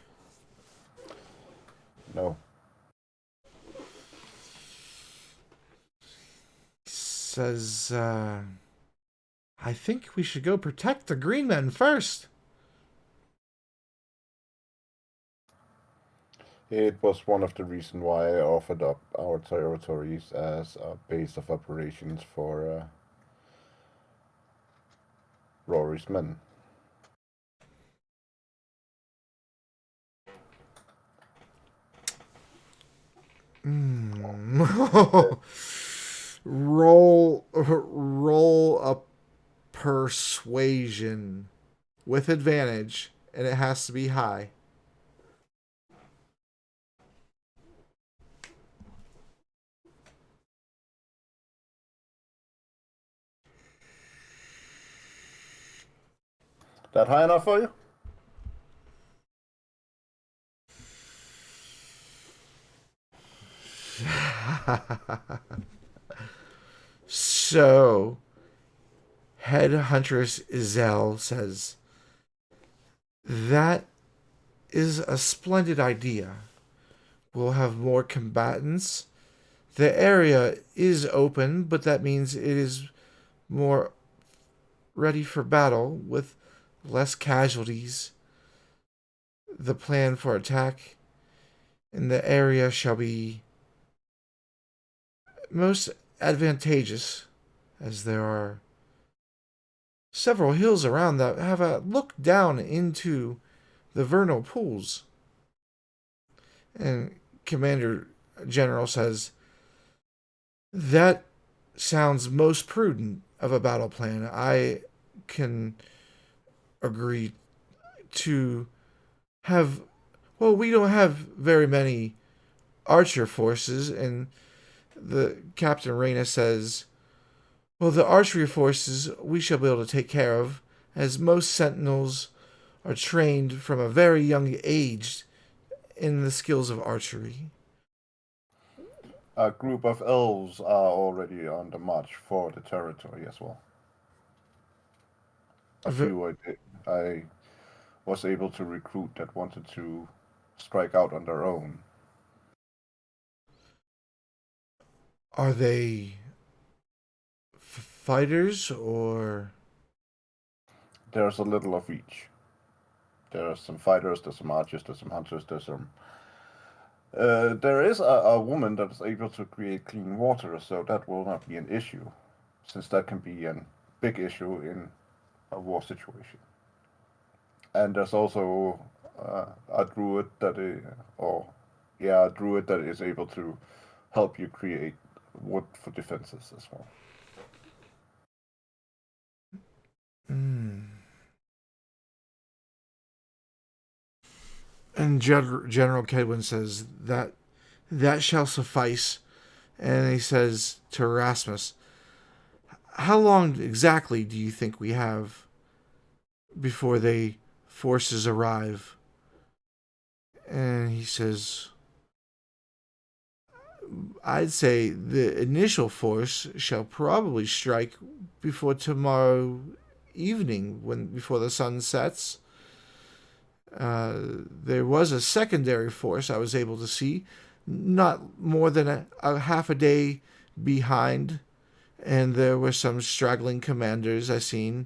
No. Says, I think we should go protect the green men first. It was one of the reasons why I offered up our territories as a base of operations for Rory's men. roll a persuasion with advantage, and it has to be high. That high enough for you? So, head huntress Izel says, that is a splendid idea. We'll have more combatants. The area is open, but that means it is more ready for battle with less casualties. The plan for attack in the area shall be most advantageous, as there are several hills around that have a look down into the vernal pools. And Commander General says, that sounds most prudent of a battle plan. I can agree to have. Well, we don't have very many archer forces, and the Captain Reyna says, well, the archery forces we shall be able to take care of, as most sentinels are trained from a very young age in the skills of archery. A group of elves are already on the march for the territory as well. A few I was able to recruit that wanted to strike out on their own. Are they fighters or? There's a little of each. There are some fighters, there's some archers, there's some hunters, there's some. There is a woman that is able to create clean water, so that will not be an issue, since that can be a big issue in a war situation. And there's also a druid that is, a druid that is able to help you create wood for defenses as well. Mm. And General Kedwin says that shall suffice. And he says to Erasmus, how long exactly do you think we have before they forces arrive? And he says, I'd say the initial force shall probably strike before tomorrow evening, before the sun sets. There was a secondary force I was able to see, not more than a half a day behind, and there were some straggling commanders I seen.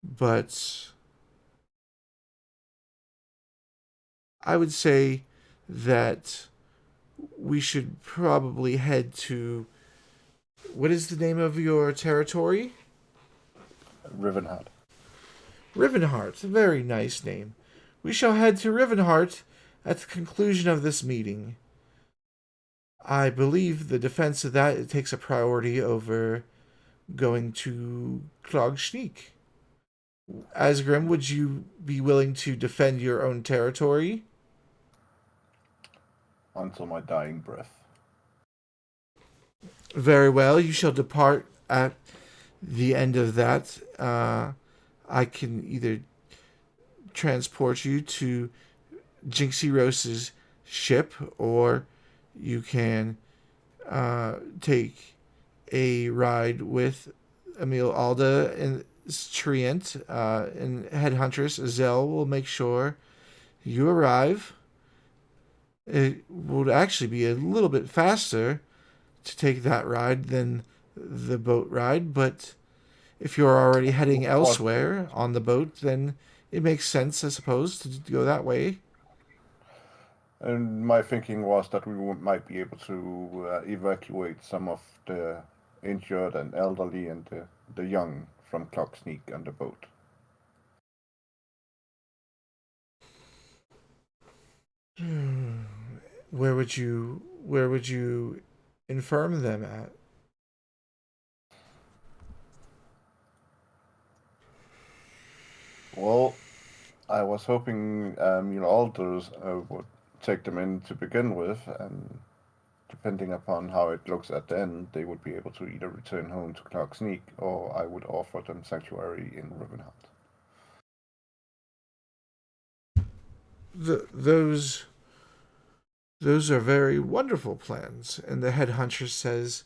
But I would say that we should probably head to, what is the name of your territory? Rivenheart. Rivenheart, a very nice name. We shall head to Rivenheart at the conclusion of this meeting. I believe the defense of that takes a priority over going to Klogsneek. Asgrim, would you be willing to defend your own territory? Until my dying breath. Very well, you shall depart at the end of that. I can either transport you to Jinxie Rose's ship, or you can take a ride with Emil Alda and Trient, and Headhuntress Azelle will make sure you arrive. It would actually be a little bit faster to take that ride than the boat ride, but if you're already heading elsewhere on the boat, then it makes sense, I suppose, to go that way. And my thinking was that we might be able to evacuate some of the injured and elderly and the young from Clocksneak on the boat. Where would you infirm them at? Well, I was hoping Alders would take them in to begin with, and depending upon how it looks at the end, they would be able to either return home to Clocksneak, or I would offer them sanctuary in Rivenheart. Those are very wonderful plans. And the headhunter says,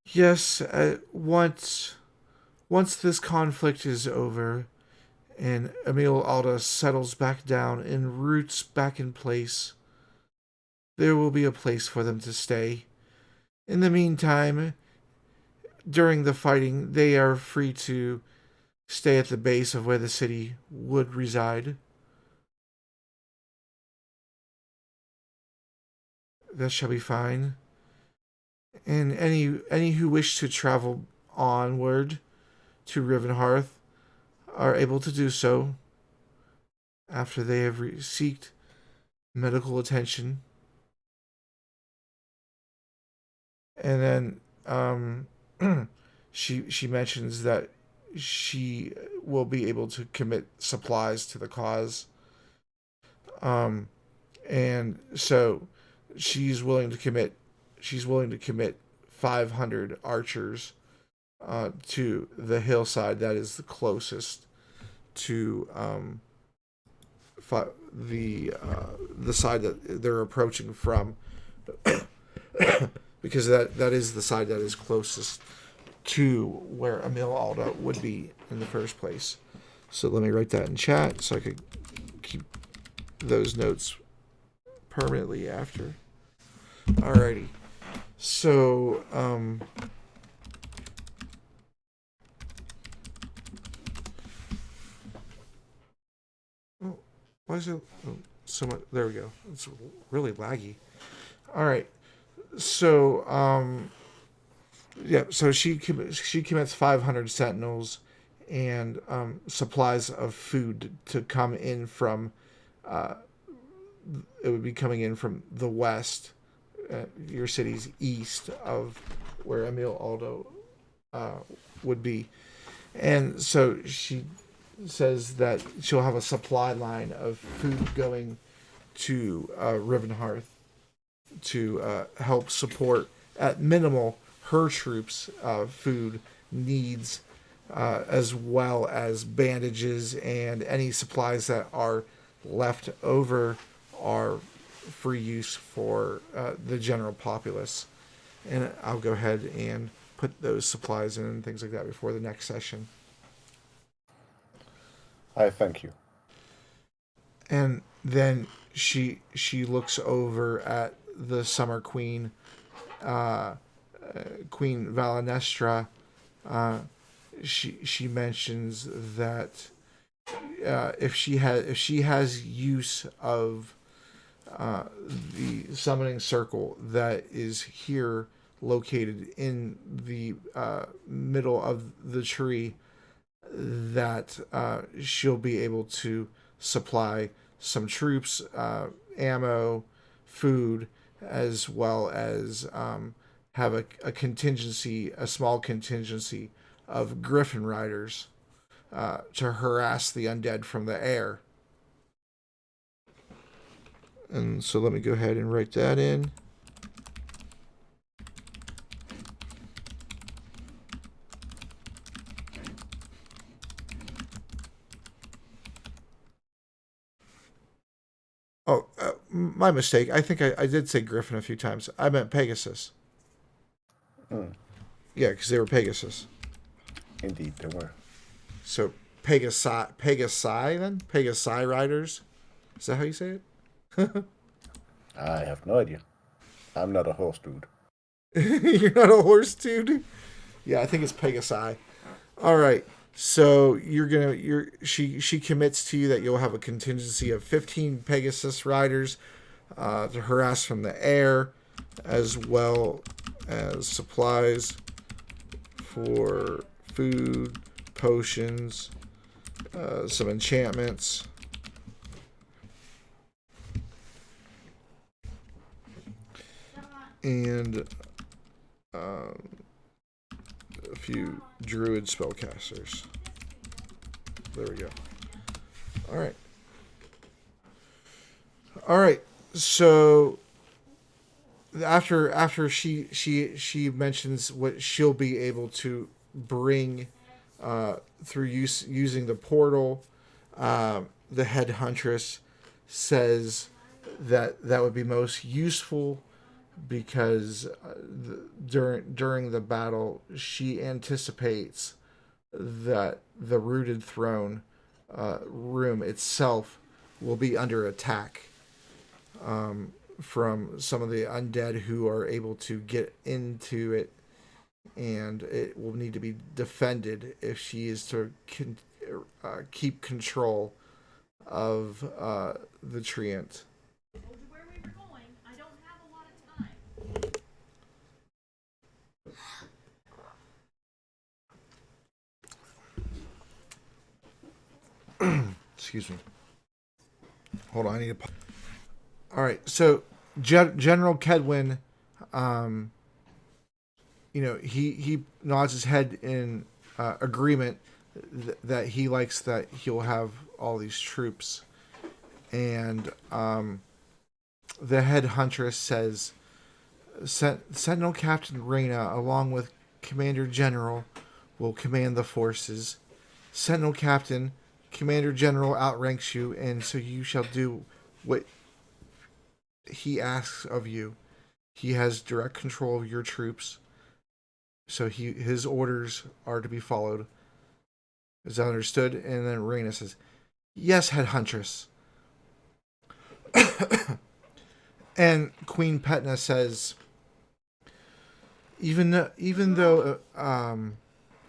yes, once this conflict is over and Emil Alda settles back down and roots back in place, there will be a place for them to stay. In the meantime, during the fighting, they are free to stay at the base of where the city would reside. That shall be fine. And any who wish to travel onward to Rivenhearth are able to do so after they have sought medical attention. And then she mentions that she will be able to commit supplies to the cause. And so she's willing to commit 500 archers to the hillside that is the closest to the side that they're approaching from, because that is the side that is closest to where Emil Alda would be in the first place. So let me write that in chat so I could keep those notes permanently after. Alrighty. So, oh, why is it so much? There we go. It's really laggy. All right. So, yeah. So she commits 500 sentinels and supplies of food to come in from. It would be coming in from the west, your city's east of where Emil Aldo would be, and so she says that she'll have a supply line of food going to Rivenhearth to help support, at minimal, her troops' food needs, as well as bandages and any supplies that are left over are for use for the general populace. And I'll go ahead and put those supplies in and things like that before the next session. I thank you. And then she looks over at the Summer Queen, Queen Valanestra. She mentions that if she has use of the summoning circle that is here located in the middle of the tree, that she'll be able to supply some troops, ammo, food, as well as have a contingency, a small contingency of griffin riders to harass the undead from the air. And so let me go ahead and write that in. Oh, my mistake. I think I did say Griffin a few times. I meant Pegasus. Yeah, because they were Pegasus. Indeed, they were. So Pegasi then? Pegasi riders? Is that how you say it? I have no idea. I'm not a horse dude. You're not a horse dude? Yeah, I think it's Pegasi. All right. So she commits to you that you'll have a contingency of 15 Pegasus riders to harass from the air, as well as supplies for food, potions, some enchantments, and a few druid spellcasters. There we go. All right. All right. So after she mentions what she'll be able to bring through using the portal, the head huntress says that would be most useful because during the battle she anticipates that the rooted throne room itself will be under attack from some of the undead who are able to get into it, and it will need to be defended if she is to keep control of the treant. Where we were going, I don't have a lot of time. Excuse me. Hold on, I need to. All right, so General Kedwin, he nods his head in agreement that he likes that he'll have all these troops, and the head huntress says, Sentinel Captain Reyna, along with Commander General, will command the forces. Sentinel Captain, Commander General outranks you, and so you shall do what he asks of you. He has direct control of your troops, so his orders are to be followed. Is that understood? And then Reyna says, yes, head huntress. And Queen Petna says, even though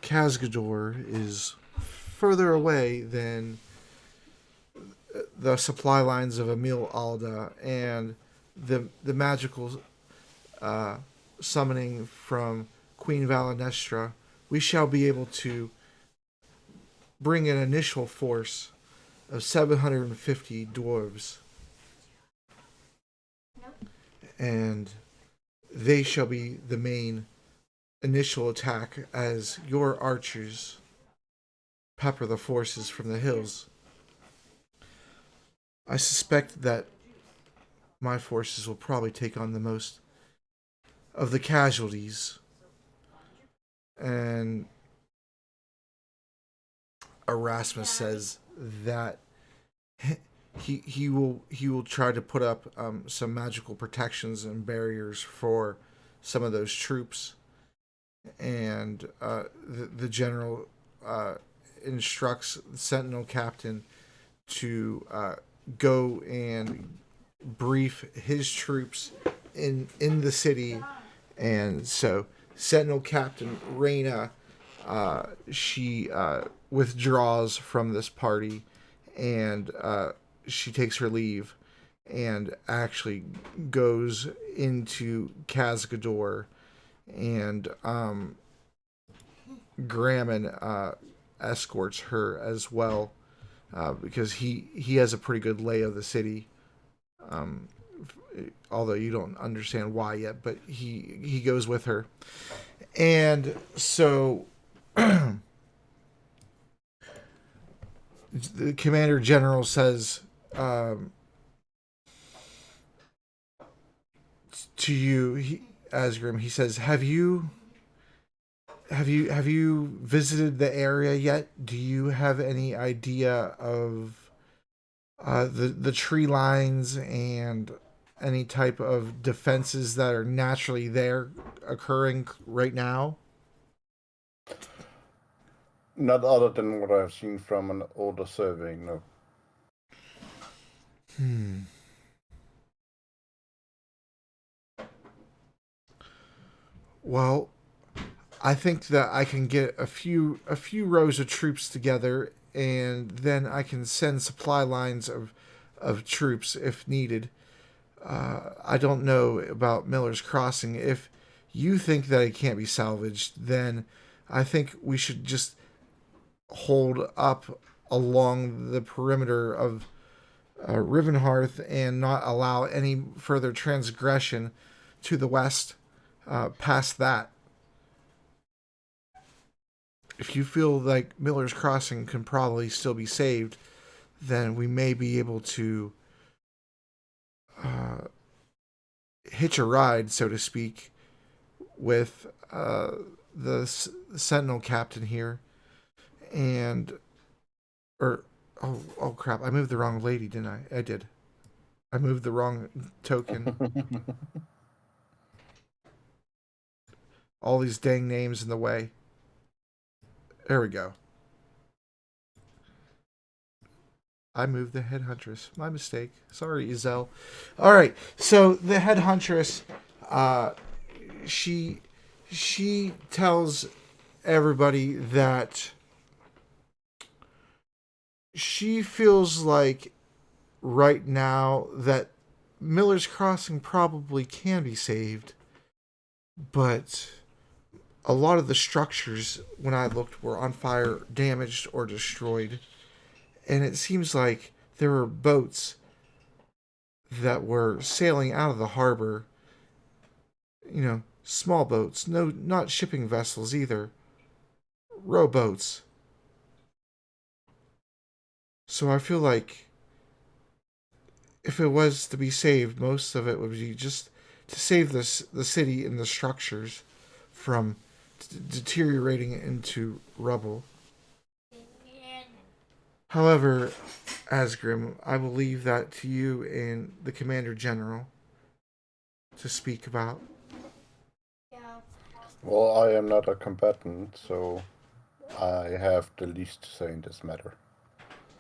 Khazgador is further away than the supply lines of Emil Alda and the magical summoning from Queen Valanestra, we shall be able to bring an initial force of 750 dwarves. And they shall be the main initial attack as your archers pepper the forces from the hills. I suspect that my forces will probably take on the most of the casualties. And Erasmus says that he will try to put up some magical protections and barriers for some of those troops, and the general instructs the Sentinel captain to go and brief his troops in the city. And so Sentinel Captain Reyna, she withdraws from this party, and she takes her leave and actually goes into Khazgador, and Grammon escorts her as well, because he has a pretty good lay of the city, although you don't understand why yet, but he goes with her. And so the Commander General says to you, Asgrim, he says, have you visited the area yet? Do you have any idea of the tree lines and any type of defenses that are naturally there occurring right now? Not other than what I've seen from an older surveying, no. Well, I think that I can get a few rows of troops together, and then I can send supply lines of troops if needed. I don't know about Miller's Crossing. If you think that it can't be salvaged, then I think we should just hold up along the perimeter of Rivenhearth and not allow any further transgression to the west past that. If you feel like Miller's Crossing can probably still be saved, then we may be able to hitch a ride, so to speak, with the Sentinel captain here. And, oh crap, I moved the wrong lady, didn't I? I did. I moved the wrong token. All these dang names in the way. There we go. I moved the head huntress. My mistake. Sorry, Izel. All right. So the head huntress, she tells everybody that she feels like right now that Miller's Crossing probably can be saved, but a lot of the structures, when I looked, were on fire, damaged, or destroyed. And it seems like there were boats that were sailing out of the harbor. You know, small boats. No, not shipping vessels either. Rowboats. So I feel like if it was to be saved, most of it would be just to save the city and the structures from deteriorating into rubble. However, Asgrim, I will leave that to you and the Commander General to speak about. Well, I am not a combatant, so I have the least to say in this matter.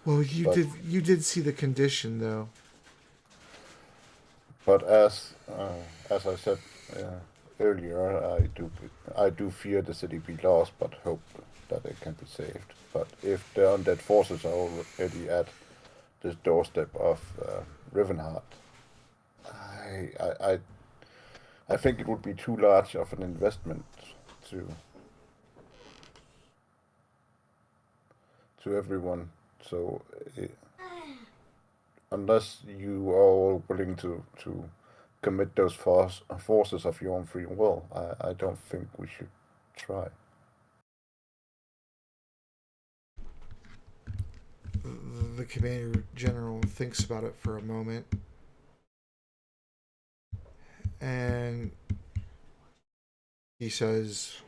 Well, But you did see the condition though. but as I said earlier, I do fear the city be lost, but hope that it can be saved. But if the undead forces are already at this doorstep of Rivenheart, I, I I I think it would be too large of an investment to to everyone. So unless you are all willing to commit those forces of your own free will, I don't think we should try. The commander general thinks about it for a moment, and he says,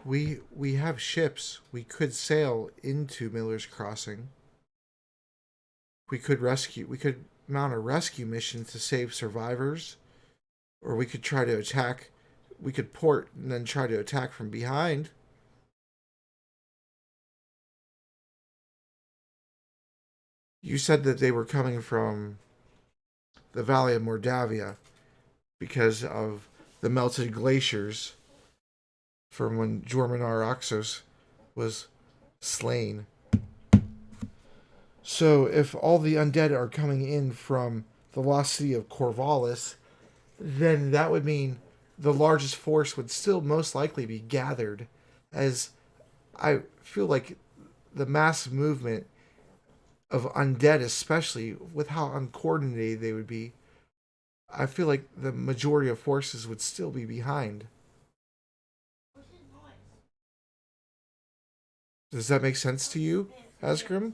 we have ships. We could sail into Miller's Crossing. We could rescue. We could mount a rescue mission to save survivors, or we could try to attack. We could port and then try to attack from behind. You said that they were coming from the Valley of Mordavia because of the melted glaciers from when Jormanar Oxos was slain. So if all the undead are coming in from the lost city of Corvallis, then that would mean the largest force would still most likely be gathered, as I feel like the mass movement of undead, especially with how uncoordinated they would be, I feel like the majority of forces would still be behind. Does that make sense to you, Asgrim?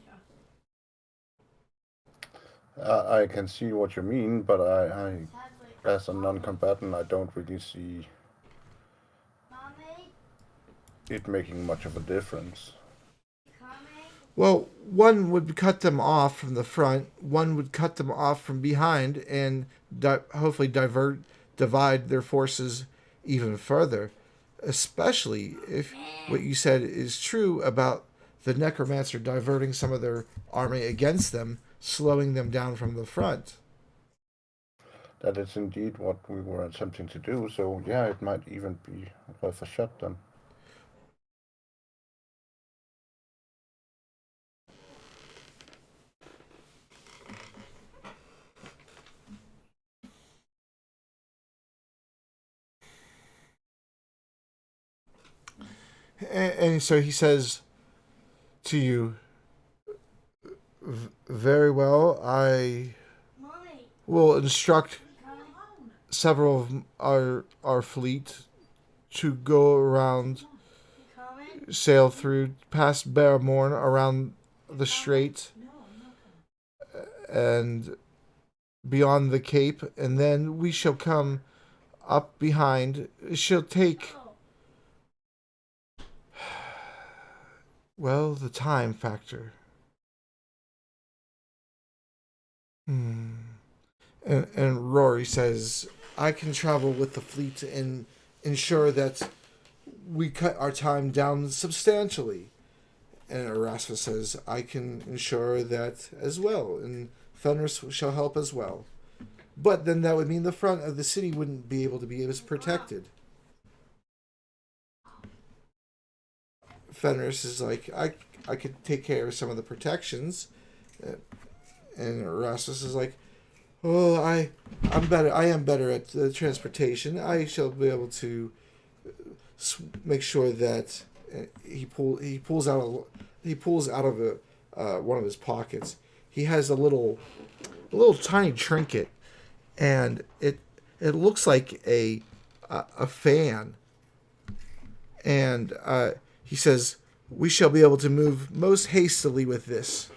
I can see what you mean, but as a non-combatant, I don't really see it making much of a difference. Well, one would cut them off from the front, one would cut them off from behind, and hopefully divide their forces even further. Especially if what you said is true about the necromancer diverting some of their army against them, slowing them down from the front. That is indeed what we were attempting to do, so yeah, it might even be worth a shot then. And so he says to you, very well, I will instruct several of our fleet to go around, sail through past Barrowmorn around the strait and beyond the cape, and then we shall come up behind. It shall take, well, the time factor. And Rory says, I can travel with the fleet and ensure that we cut our time down substantially. And Erasmus says, I can ensure that as well, and Fenris shall help as well. But then that would mean the front of the city wouldn't be able to be as protected. Fenris is like, I could take care of some of the protections. And Erasmus is like, oh, I'm better. I am better at the transportation. I shall be able to make sure that he pulls out of one of his pockets. He has a little tiny trinket, and it looks like a fan. And he says, we shall be able to move most hastily with this.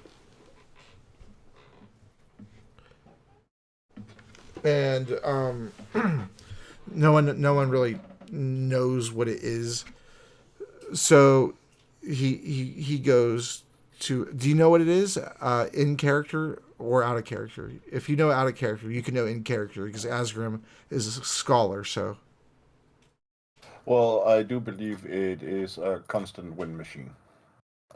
And no one really knows what it is. So he goes to. Do you know what it is? In character or out of character? If you know out of character, you can know in character because Asgrim is a scholar. So Well, I do believe it is a constant wind machine.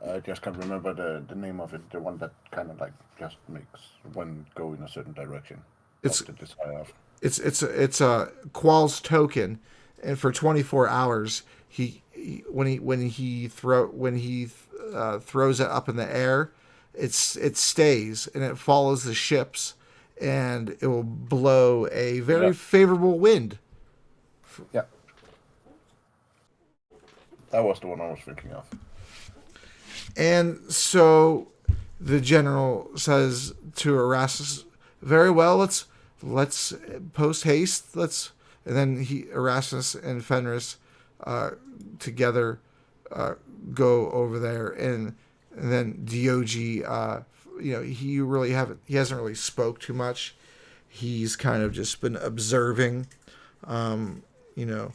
I just can't remember the name of it. The one that kind of like just makes wind go in a certain direction It's of the desired. it's a Qual's token, and for 24 hours when he throws it up in the air, it stays and it follows the ships, and it will blow a Yeah, very favorable wind. yeah. That was the one I was thinking of. And so the general says to Erasmus, "Very well, let's post haste. Let's." And then Erasmus and Fenris together go over there, and then Dog, he hasn't really spoke too much. He's kind of just been observing, you know,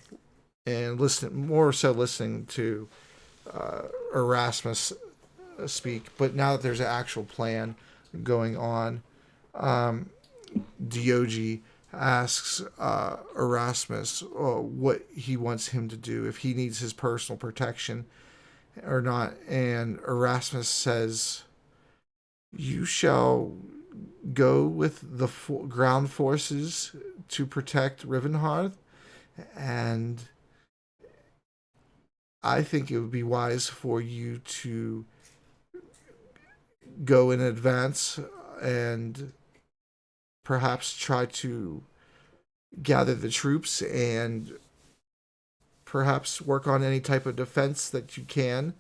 and listening to Erasmus speak. But now that there's an actual plan going on, Dog asks Erasmus what he wants him to do, if he needs his personal protection or not. And Erasmus says, "You shall go with the ground forces to protect Rivenhearth, and I think it would be wise for you to go in advance and perhaps try to gather the troops and perhaps work on any type of defense that you can.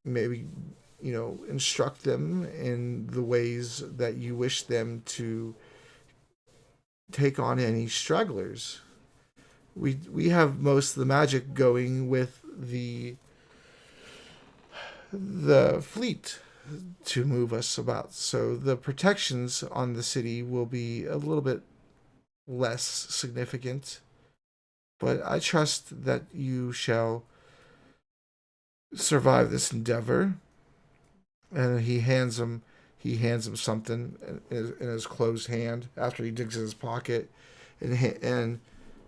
Maybe, instruct them in the ways that you wish them to take on any stragglers. We have most of the magic going with the fleet to move us about. So the protections on the city will be a little bit less significant. But I trust that you shall survive this endeavor." And he hands him something in his closed hand after he digs in his pocket, and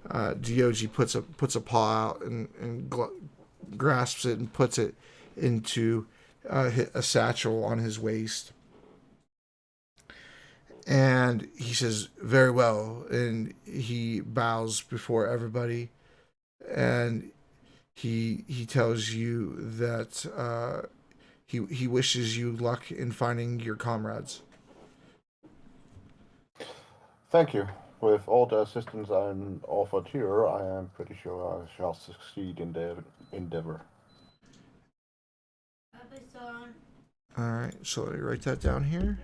Dog puts a paw out and grasps it and puts it into a satchel on his waist. And he says, "Very well," and he bows before everybody, and he tells you that he wishes you luck in finding your comrades. Thank you. With all the assistance I'm offered here, I am pretty sure I shall succeed in the endeavor. All right, so let me write that down here.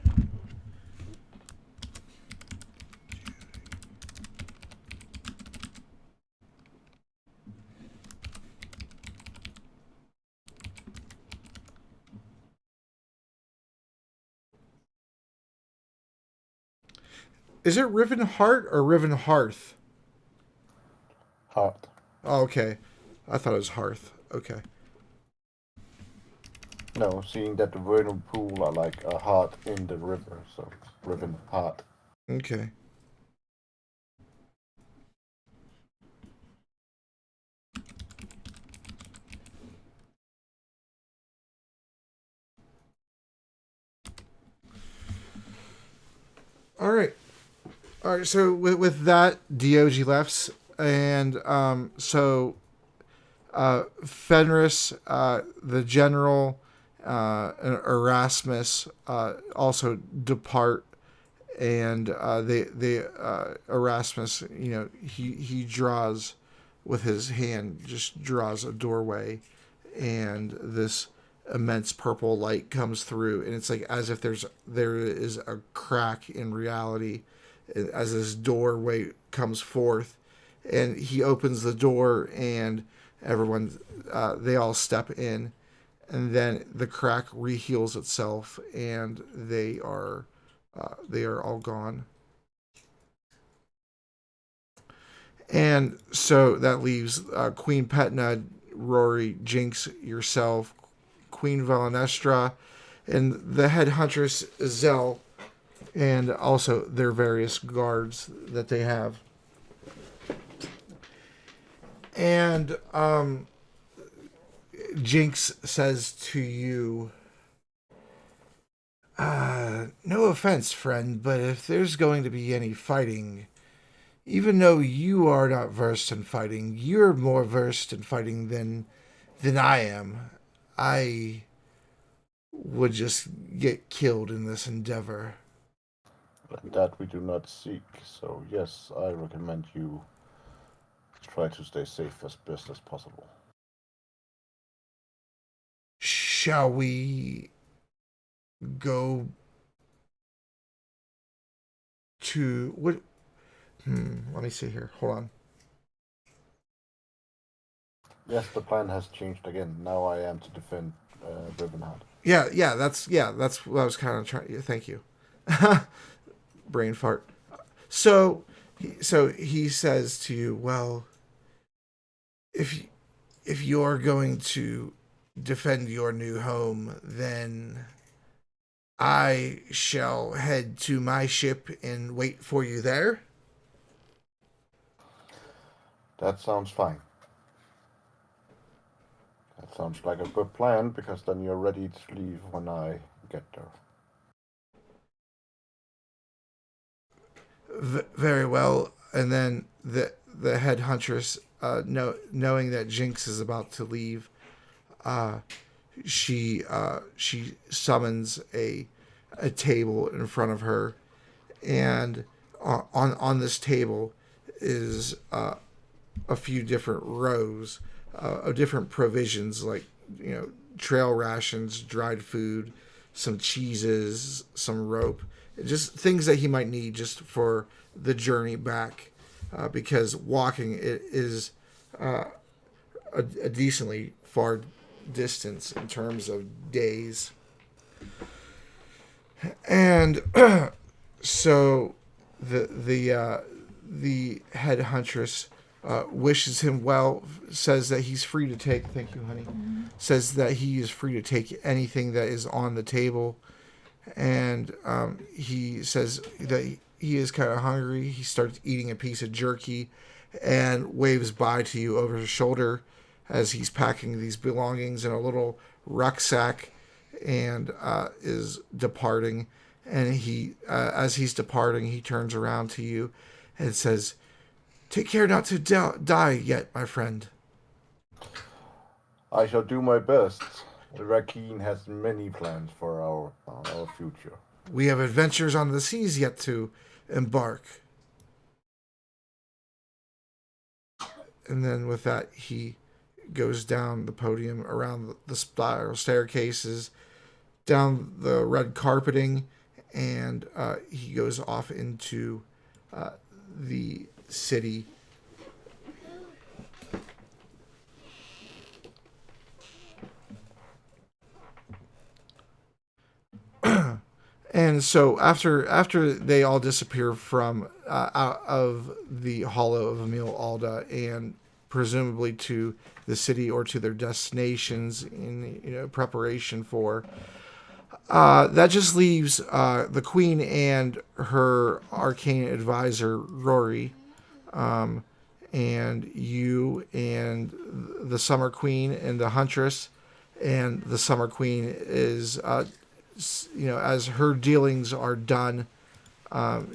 Is it Riven Heart or Riven Hearth? Heart. Oh, okay. I thought it was Hearth. Okay. No, seeing that the vernal pool are like a heart in the river, so Riven Heart. Okay. All right. All right. So with that, Dog left, and Fenris, the general, and Erasmus also depart, and they Erasmus, he draws with his hand, just draws a doorway, and this immense purple light comes through, and it's like as if there is a crack in reality as this doorway comes forth, and he opens the door, and everyone they all step in, and then the crack reheals itself, and they are all gone. And so that leaves Queen Petna, Rory, Jinx, yourself, Queen Valenestra, and the head huntress Zell, and also their various guards that they have. And Jinx says to you, no offense, friend, but if there's going to be any fighting, even though you are not versed in fighting, you're more versed in fighting than I am. I would just get killed in this endeavor. And that we do not seek. So yes, I recommend you try to stay safe as best as possible. Shall we go to what? Let me see here. Hold on. Yes, the plan has changed again. Now I am to defend Rivenheart. That's what I was kind of trying. Thank you. Brain fart. So, he says to you, well, if if you're going to defend your new home, then I shall head to my ship and wait for you there. That sounds fine. That sounds like a good plan because then you're ready to leave when I get there. Very well. And then the head huntress, knowing that Jinx is about to leave, she summons a table in front of her, and on this table is a few different rows of different provisions, like trail rations, dried food, some cheeses, some rope, just things that he might need just for the journey back, because walking it is a decently far distance in terms of days. And so the head huntress wishes him well, says that he's free to take. Thank you, honey. Says that he is free to take anything that is on the table, and he says that he is kind of hungry. He starts eating a piece of jerky, and waves bye to you over his shoulder as he's packing these belongings in a little rucksack, and is departing. And as he's departing, he turns around to you and says, "Take care not to die yet, my friend." I shall do my best. Rakeen has many plans for our future. We have adventures on the seas yet to embark. And then with that, he goes down the podium, around the spiral staircases, down the red carpeting, and he goes off into the city. And so after they all disappear from out of the hollow of Emil Alda, and presumably to the city or to their destinations in preparation for, that just leaves the queen and her arcane advisor Rory, and you and the Summer Queen and the Huntress. And the Summer Queen is, as her dealings are done,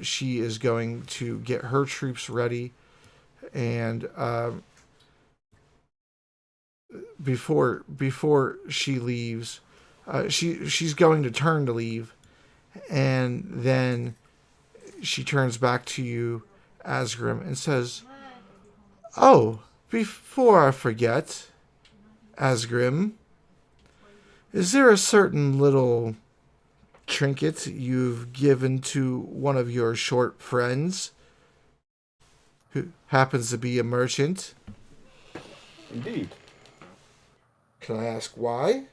she is going to get her troops ready, and before she leaves, she's going to turn to leave, and then she turns back to you, Asgrim, and says, "Oh, before I forget, Asgrim, is there a certain little trinket you've given to one of your short friends who happens to be a merchant?" Indeed. Can I ask why?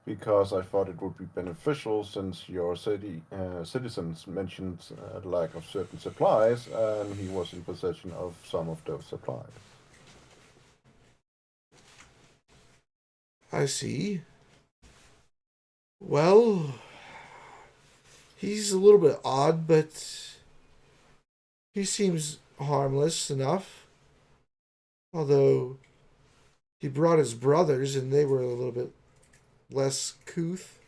Because I thought it would be beneficial since your citizens mentioned lack of certain supplies, and he was in possession of some of those supplies. I see. Well, he's a little bit odd, but he seems harmless enough. Although he brought his brothers, and they were a little bit less couth.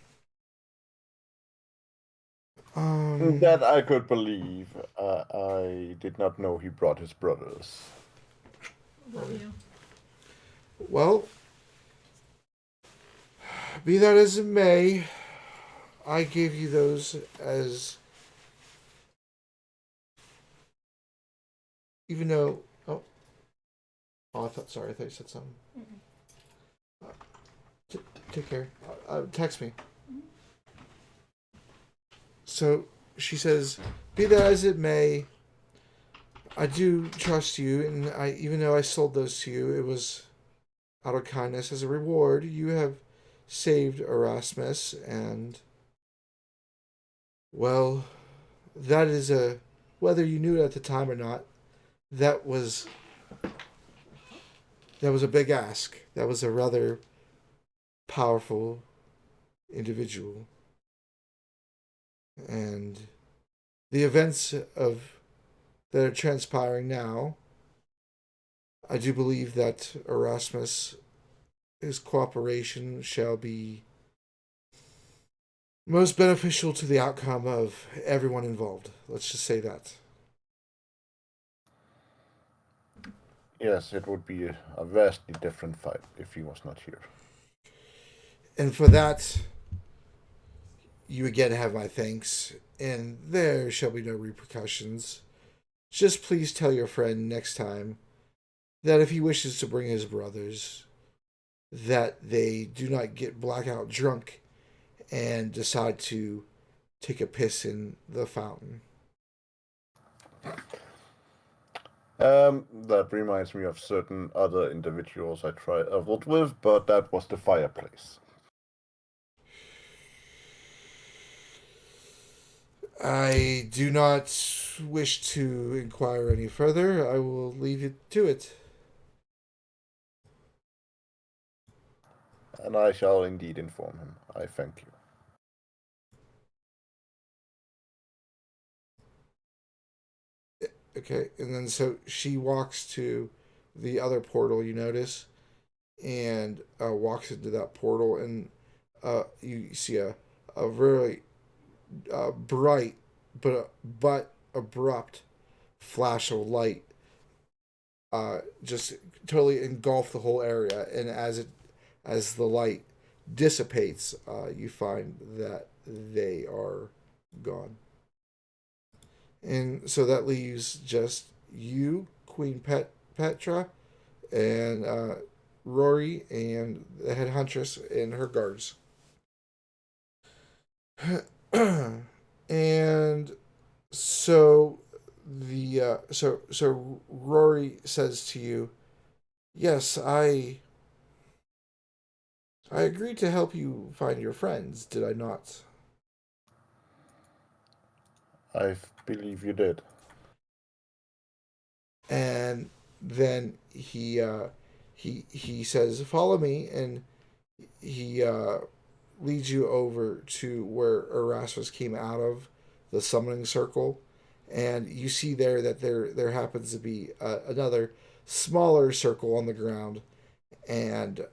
That I could believe. I did not know he brought his brothers. Love you. Well, be that as it may, I gave you those as, even though, I thought you said something. Take care. Text me. So she says, be that as it may, I do trust you, and even though I sold those to you, it was out of kindness. As a reward, you have saved Erasmus, and, well, that is whether you knew it at the time or not, that was a big ask. That was a rather powerful individual. And the events that are transpiring now, I do believe that Erasmus, his cooperation shall be most beneficial to the outcome of everyone involved. Let's just say that. Yes, it would be a vastly different fight if he was not here. And for that, you again have my thanks, and there shall be no repercussions. Just please tell your friend next time that if he wishes to bring his brothers, that they do not get blackout drunk and decide to take a piss in the fountain. That reminds me of certain other individuals I traveled with, but that was the fireplace. I do not wish to inquire any further. I will leave you to it. And I shall indeed inform him. I thank you. Okay, and then so she walks to the other portal, you notice, and walks into that portal, and you see a very bright but abrupt flash of light just totally engulf the whole area, and as the light dissipates, you find that they are gone. And so that leaves just you, Queen Petra, and Rory, and the head huntress and her guards. And so so Rory says to you, "Yes, I agreed to help you find your friends, did I not?" I believe you did. And then he says, "Follow me," and he leads you over to where Erasmus came out of the summoning circle, and you see there that there happens to be another smaller circle on the ground, and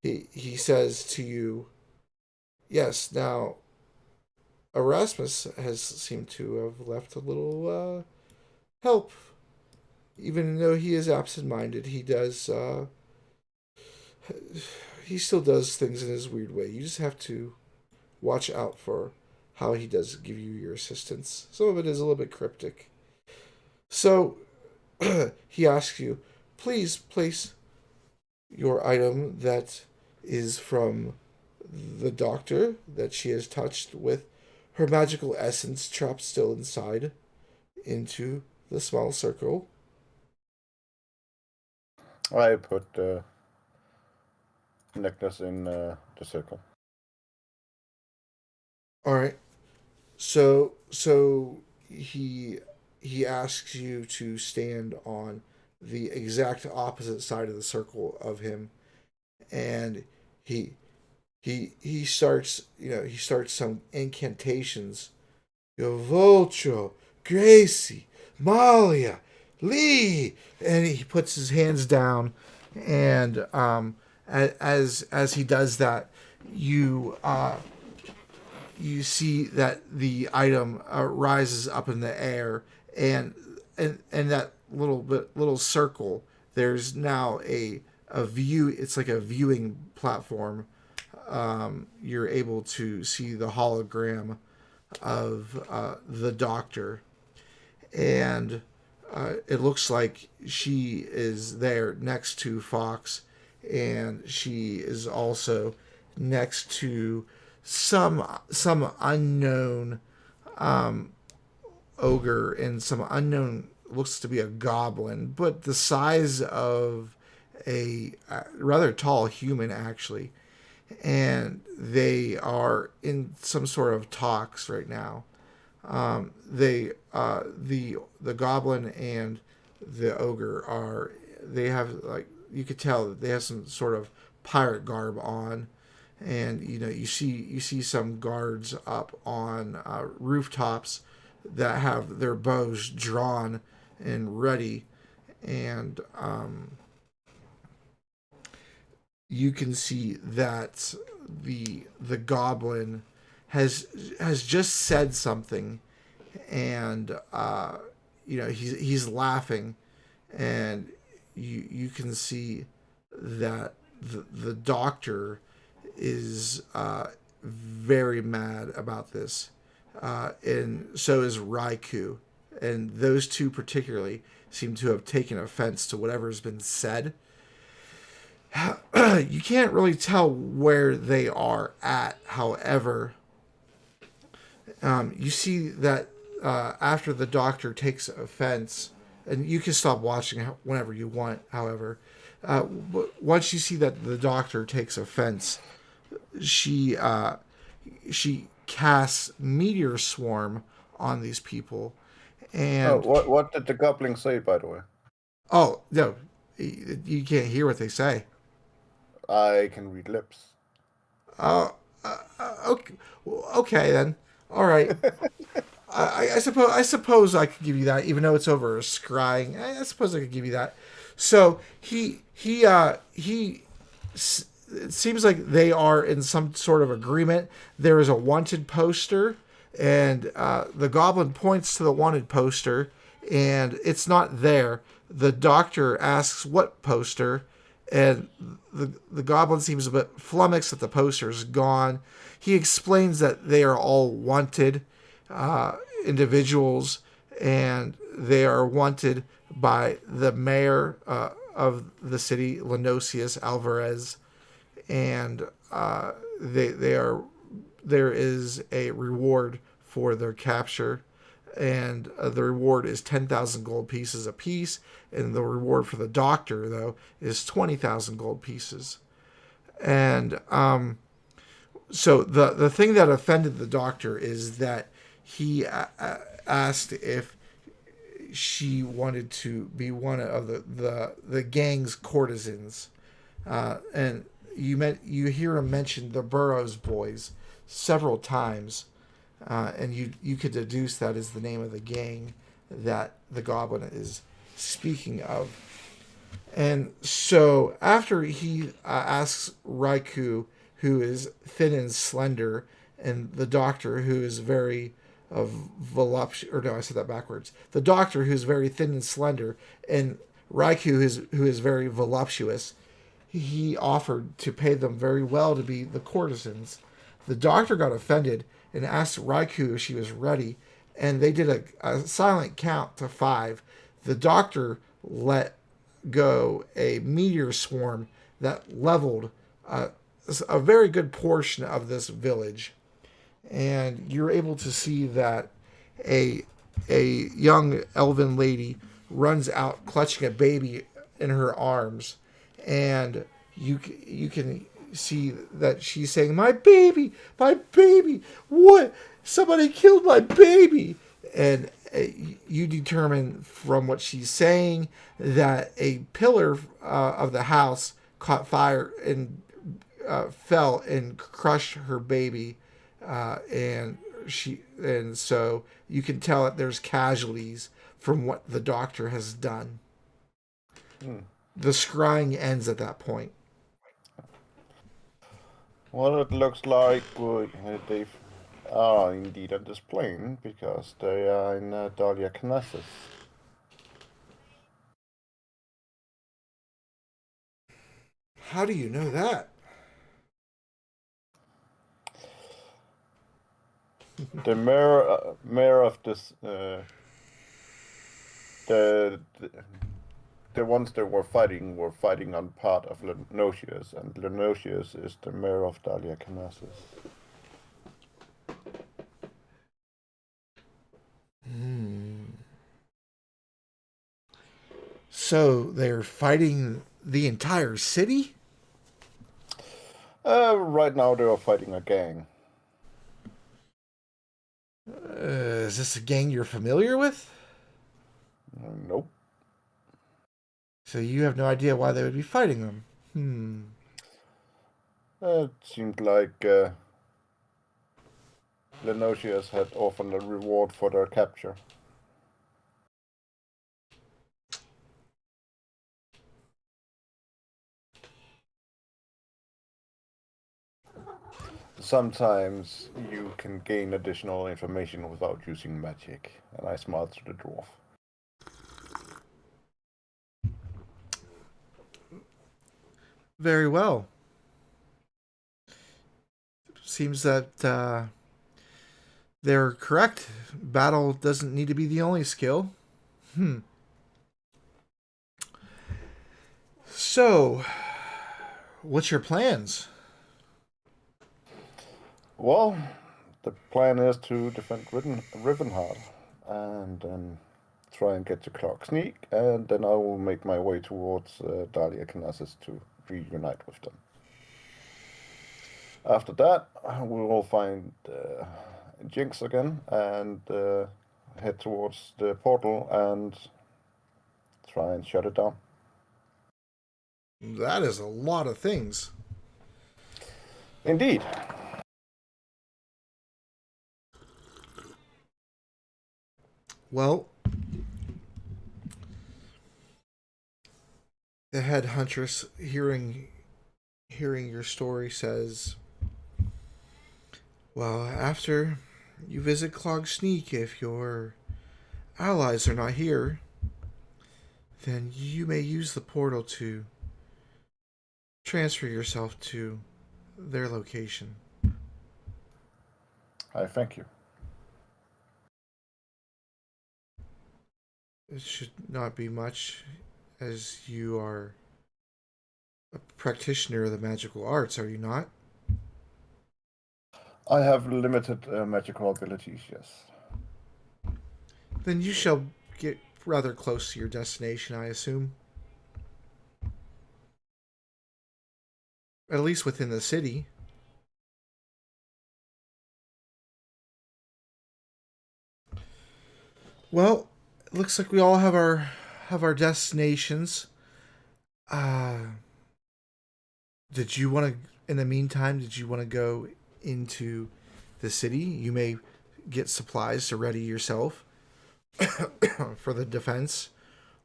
he says to you, "Yes, now Erasmus has seemed to have left a little help. Even though he is absent-minded, he still does things in his weird way. You just have to watch out for how he does give you your assistance. Some of it is a little bit cryptic. So he asks you, please place your item that is from the doctor that she has touched with her magical essence trapped still inside into the small circle." I put the necklace in the circle. All right. So he asks you to stand on the exact opposite side of the circle of him, and he he starts some incantations. Yo, Vulture, Gracie, Malia, Lee, and he puts his hands down, and as he does that, you you see that the item rises up in the air, and that little circle. There's now a view. It's like a viewing platform. You're able to see the hologram of the doctor, and it looks like she is there next to Fox, and she is also next to some unknown ogre and some unknown looks to be a goblin, but the size of a rather tall human actually, and they are in some sort of talks right now. The goblin and the ogre are they have like you could tell that they have some sort of pirate garb on, and you see some guards up on rooftops that have their bows drawn and ready, and you can see that the goblin has just said something, and he's laughing, and you can see that the doctor is very mad about this, and so is Raikou, and those two particularly seem to have taken offense to whatever's been said. You can't really tell where they are at. However, you see that after the doctor takes offense, and you can stop watching whenever you want. However, once you see that the doctor takes offense, she casts meteor swarm on these people, Oh, and what did the goblin say, by the way? oh no, you can't hear what they say. I can read lips. Okay, okay then. All right. I suppose I could give you that, even though it's over a scrying. I suppose I could give you that. So it seems like they are in some sort of agreement. There is a wanted poster, and the goblin points to the wanted poster, and it's not there. The doctor asks what poster, and the goblin seems a bit flummoxed that the poster is gone. He explains that they are all wanted individuals, and they are wanted by the mayor of the city, Lenosius Alvarez, and they are there is a reward for their capture, and the reward is 10,000 gold pieces apiece, and the reward for the doctor though is 20,000 gold pieces. And so the thing that offended the doctor is that he asked if she wanted to be one of the gang's courtesans, and you hear him mention the Burroughs Boys several times, and you could deduce that is the name of the gang that the goblin is speaking of. And so after he asks Raikou, who is thin and slender, and the doctor, who is very voluptuous, or no, I said that backwards. The doctor, who's very thin and slender, and Raikou, who is very voluptuous, he offered to pay them very well to be the courtesans. The doctor got offended and asked Raikou if she was ready, and they did a silent count to 5. The doctor let go a meteor swarm that leveled a very good portion of this village, and you're able to see that a young elven lady runs out clutching a baby in her arms, and you can see that she's saying, my baby, what, somebody killed my baby. And you determine from what she's saying that a pillar of the house caught fire and fell and crushed her baby, and so you can tell that there's casualties from what the doctor has done. Hmm. The scrying ends at that point. Well, it looks like they are indeed on this plane because they are in Dahlia Knesset. How do you know that? The mayor of this the the ones that were fighting on part of Lenosius, and Lenosius is the mayor of Dahlia Knesset. So they're fighting the entire city? Right now they are fighting a gang. Is this a gang you're familiar with? Nope. So you have no idea why they would be fighting them. It seemed like Lenosius had offered a reward for their capture. Sometimes you can gain additional information without using magic, and I smiled to the dwarf. Very well. Seems that they're correct. Battle doesn't need to be the only skill. So, what's your plans? Well, the plan is to defend Rivenhard, and then try and get to Clark Sneak, and then I will make my way towards Dahlia Knesset to reunite with them. After that, we will find Jinx again and head towards the portal and try and shut it down. That is a lot of things. Indeed. Well, the head huntress, hearing your story, says, "Well, after you visit Clog Sneak, if your allies are not here, then you may use the portal to transfer yourself to their location." I thank you. It should not be much, as you are a practitioner of the magical arts, are you not? I have limited magical abilities, yes. Then you shall get rather close to your destination, I assume. At least within the city. Well, it looks like we all have our destinations. Uh did you want to in the meantime, did you want to go into the city? You may get supplies to ready yourself for the defense,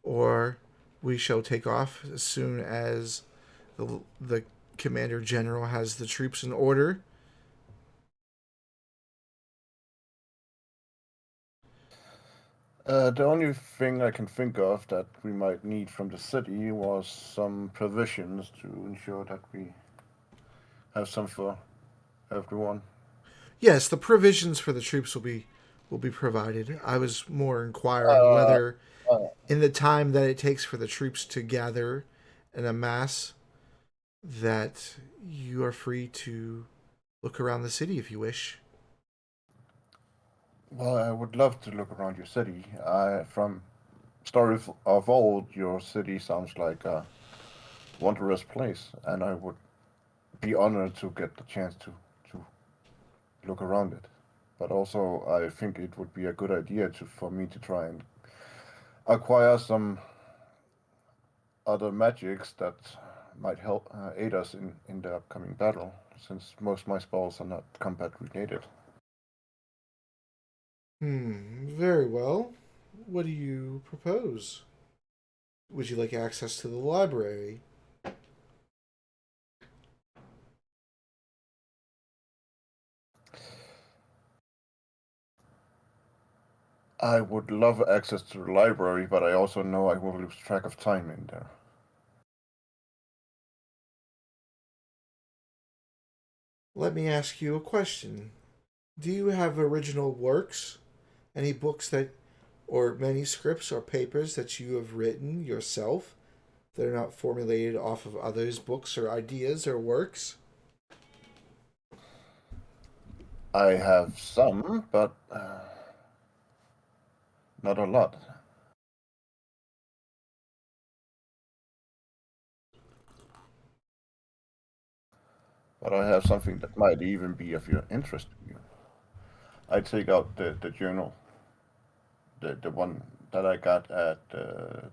or we shall take off as soon as the commander general has the troops in order. The only thing I can think of that we might need from the city was some provisions to ensure that we have some for everyone. Yes, the provisions for the troops will be provided. I was more inquiring Uh, whether uh, in the time that it takes for the troops to gather and amass, that you are free to look around the city if you wish. well, I would love to look around your city. From stories of old, your city sounds like a wondrous place, and I would be honored to get the chance to look around it. But also, I think it would be a good idea for me to try and acquire some other magics that might help aid us in the upcoming battle, since most of my spells are not combat related. Very well. what do you propose? Would you like access to the library? I would love access to the library, but I also know I will lose track of time in there. Let me ask you a question. Do you have original works? Any books that, or manuscripts or papers that you have written yourself that are not formulated off of others' books or ideas or works? I have some, but not a lot. But I have something that might even be of your interest to you. I take out the journal, the one that I got at the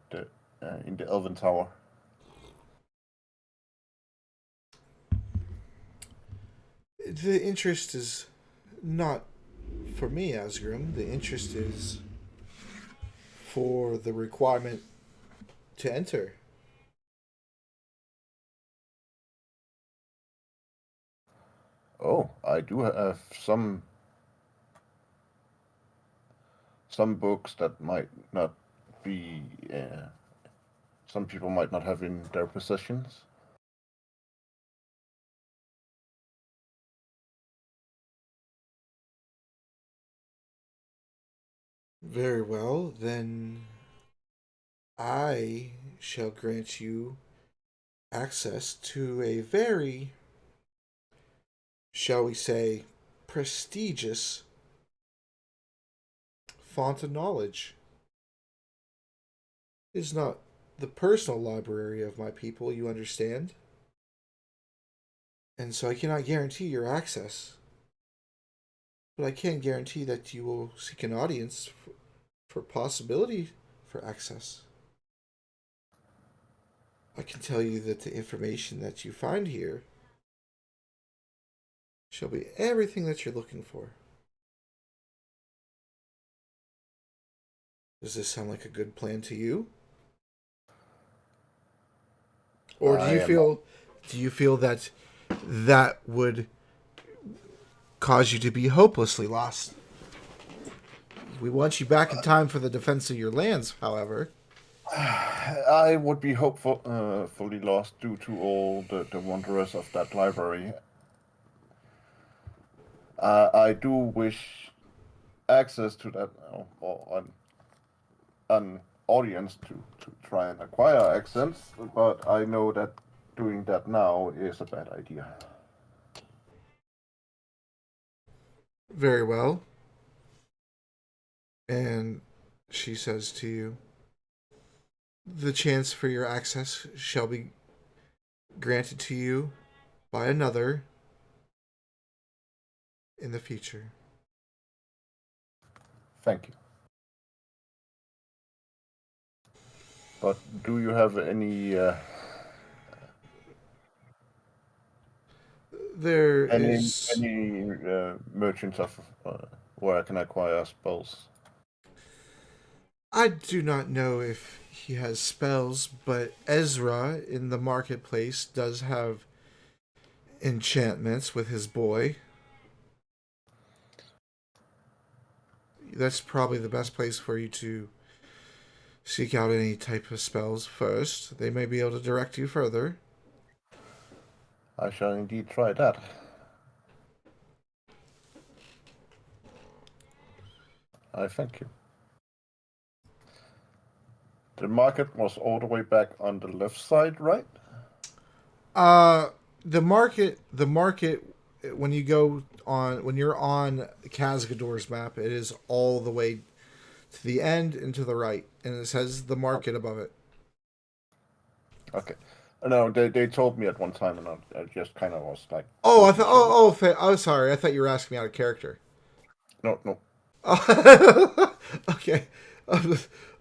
in the Elven Tower. The interest is not for me, Asgrim. The interest is for the requirement to enter. Oh, I do have some books that might not be. Some people might not have in their possessions. Very well, then I shall grant you access to a very, shall we say, prestigious font of knowledge. It is not the personal library of my people, you understand? And so I cannot guarantee your access. But I can guarantee that you will seek an audience for possibility for access. I can tell you that the information that you find here shall be everything that you're looking for. Does this sound like a good plan to you? Or I am. do you feel that that would cause you to be hopelessly lost? We want you back in time for the defense of your lands, however. I would be fully lost due to all the wonders of that library. I do wish access to that, or an audience to try and acquire access, but I know that doing that now is a bad idea. Very well. And she says to you, the chance for your access shall be granted to you by another in the future. Thank you. But do you have There any is. merchants of where I can acquire spells? I do not know if he has spells, but Ezra in the marketplace does have enchantments with his boy. That's probably the best place for you to seek out any type of spells first. They may be able to direct you further. I shall indeed try that. I thank you. The market was all the way back on the left side, right? Uh, the market, when you go on, when you're on Kazgador's map, it is all the way to the end and to the right, and it says the market above it. Okay. No, they told me at one time, and I just kind of was like. Oh, I thought. Oh, sorry. I thought you were asking me out of character. No, no. Oh, okay.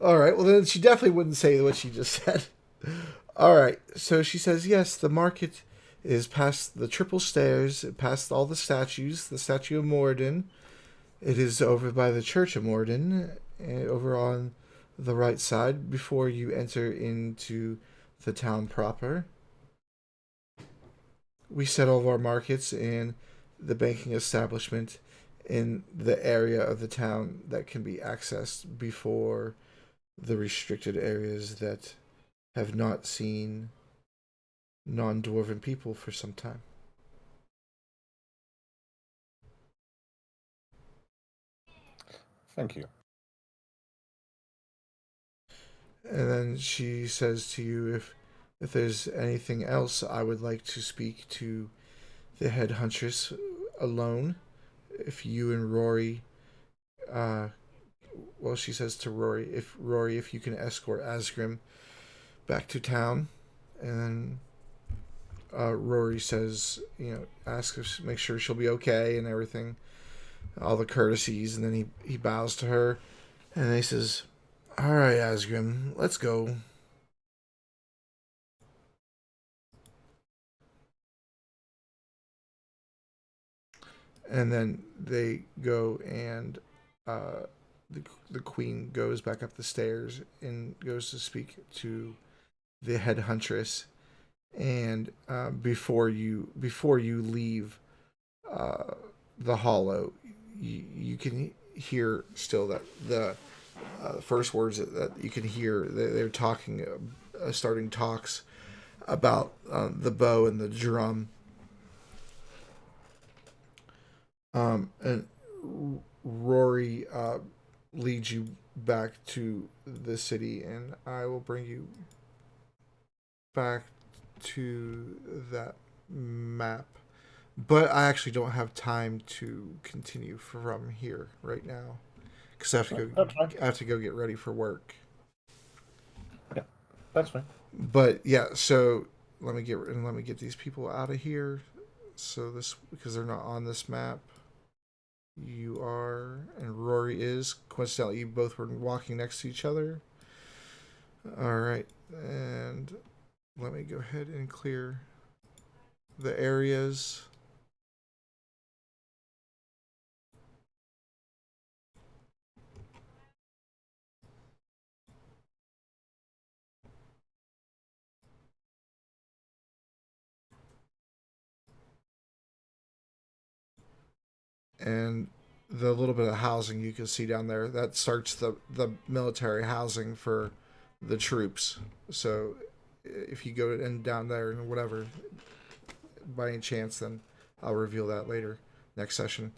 All right. Well, then she definitely wouldn't say what she just said. All right. So she says, yes, the market is past the triple stairs, past all the statues, the statue of Morden. It is over by the church of Morden, over on the right side before you enter into the town proper. We set all of our markets and the banking establishment in the area of the town that can be accessed before the restricted areas that have not seen non-dwarven people for some time. Thank you. And then she says to you, if there's anything else, I would like to speak to the head huntress alone. If you and Rory, she says to Rory, if you can escort Asgrim back to town. And then Rory says, ask her, make sure she'll be okay and everything, all the courtesies. And then he bows to her, and then he says, all right, Asgrim, let's go. And then they go, and the queen goes back up the stairs and goes to speak to the head huntress. And before you leave the hollow, you can hear still that the first words that you can hear, they're talking, starting talks about the bow and the drum. And Rory leads you back to the city, and I will bring you back to that map. But I actually don't have time to continue from here right now because I have to go get ready for work. Yeah, that's fine. But yeah, so let me get these people out of here. So this, because they're not on this map. You are, and Rory is. Coincidentally, you both were walking next to each other. All right, and let me go ahead and clear the areas. And the little bit of housing you can see down there, that starts the military housing for the troops. So if you go in down there and whatever, by any chance, then I'll reveal that later next session.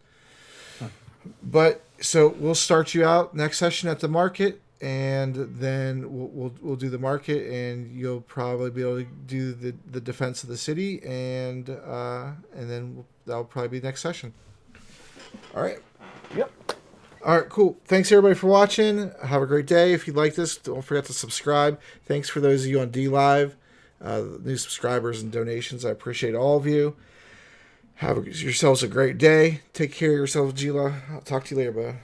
But so we'll start you out next session at the market, and then we'll do the market, and you'll probably be able to do the defense of the city, and then that'll probably be next session. All right. Yep. All right, cool. Thanks, everybody, for watching. Have a great day. If you like this, don't forget to subscribe. Thanks for those of you on DLive, new subscribers and donations. I appreciate all of you. Have yourselves a great day. Take care of yourselves, Gila. I'll talk to you later, bud.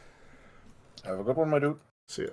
Have a good one, my dude. See ya.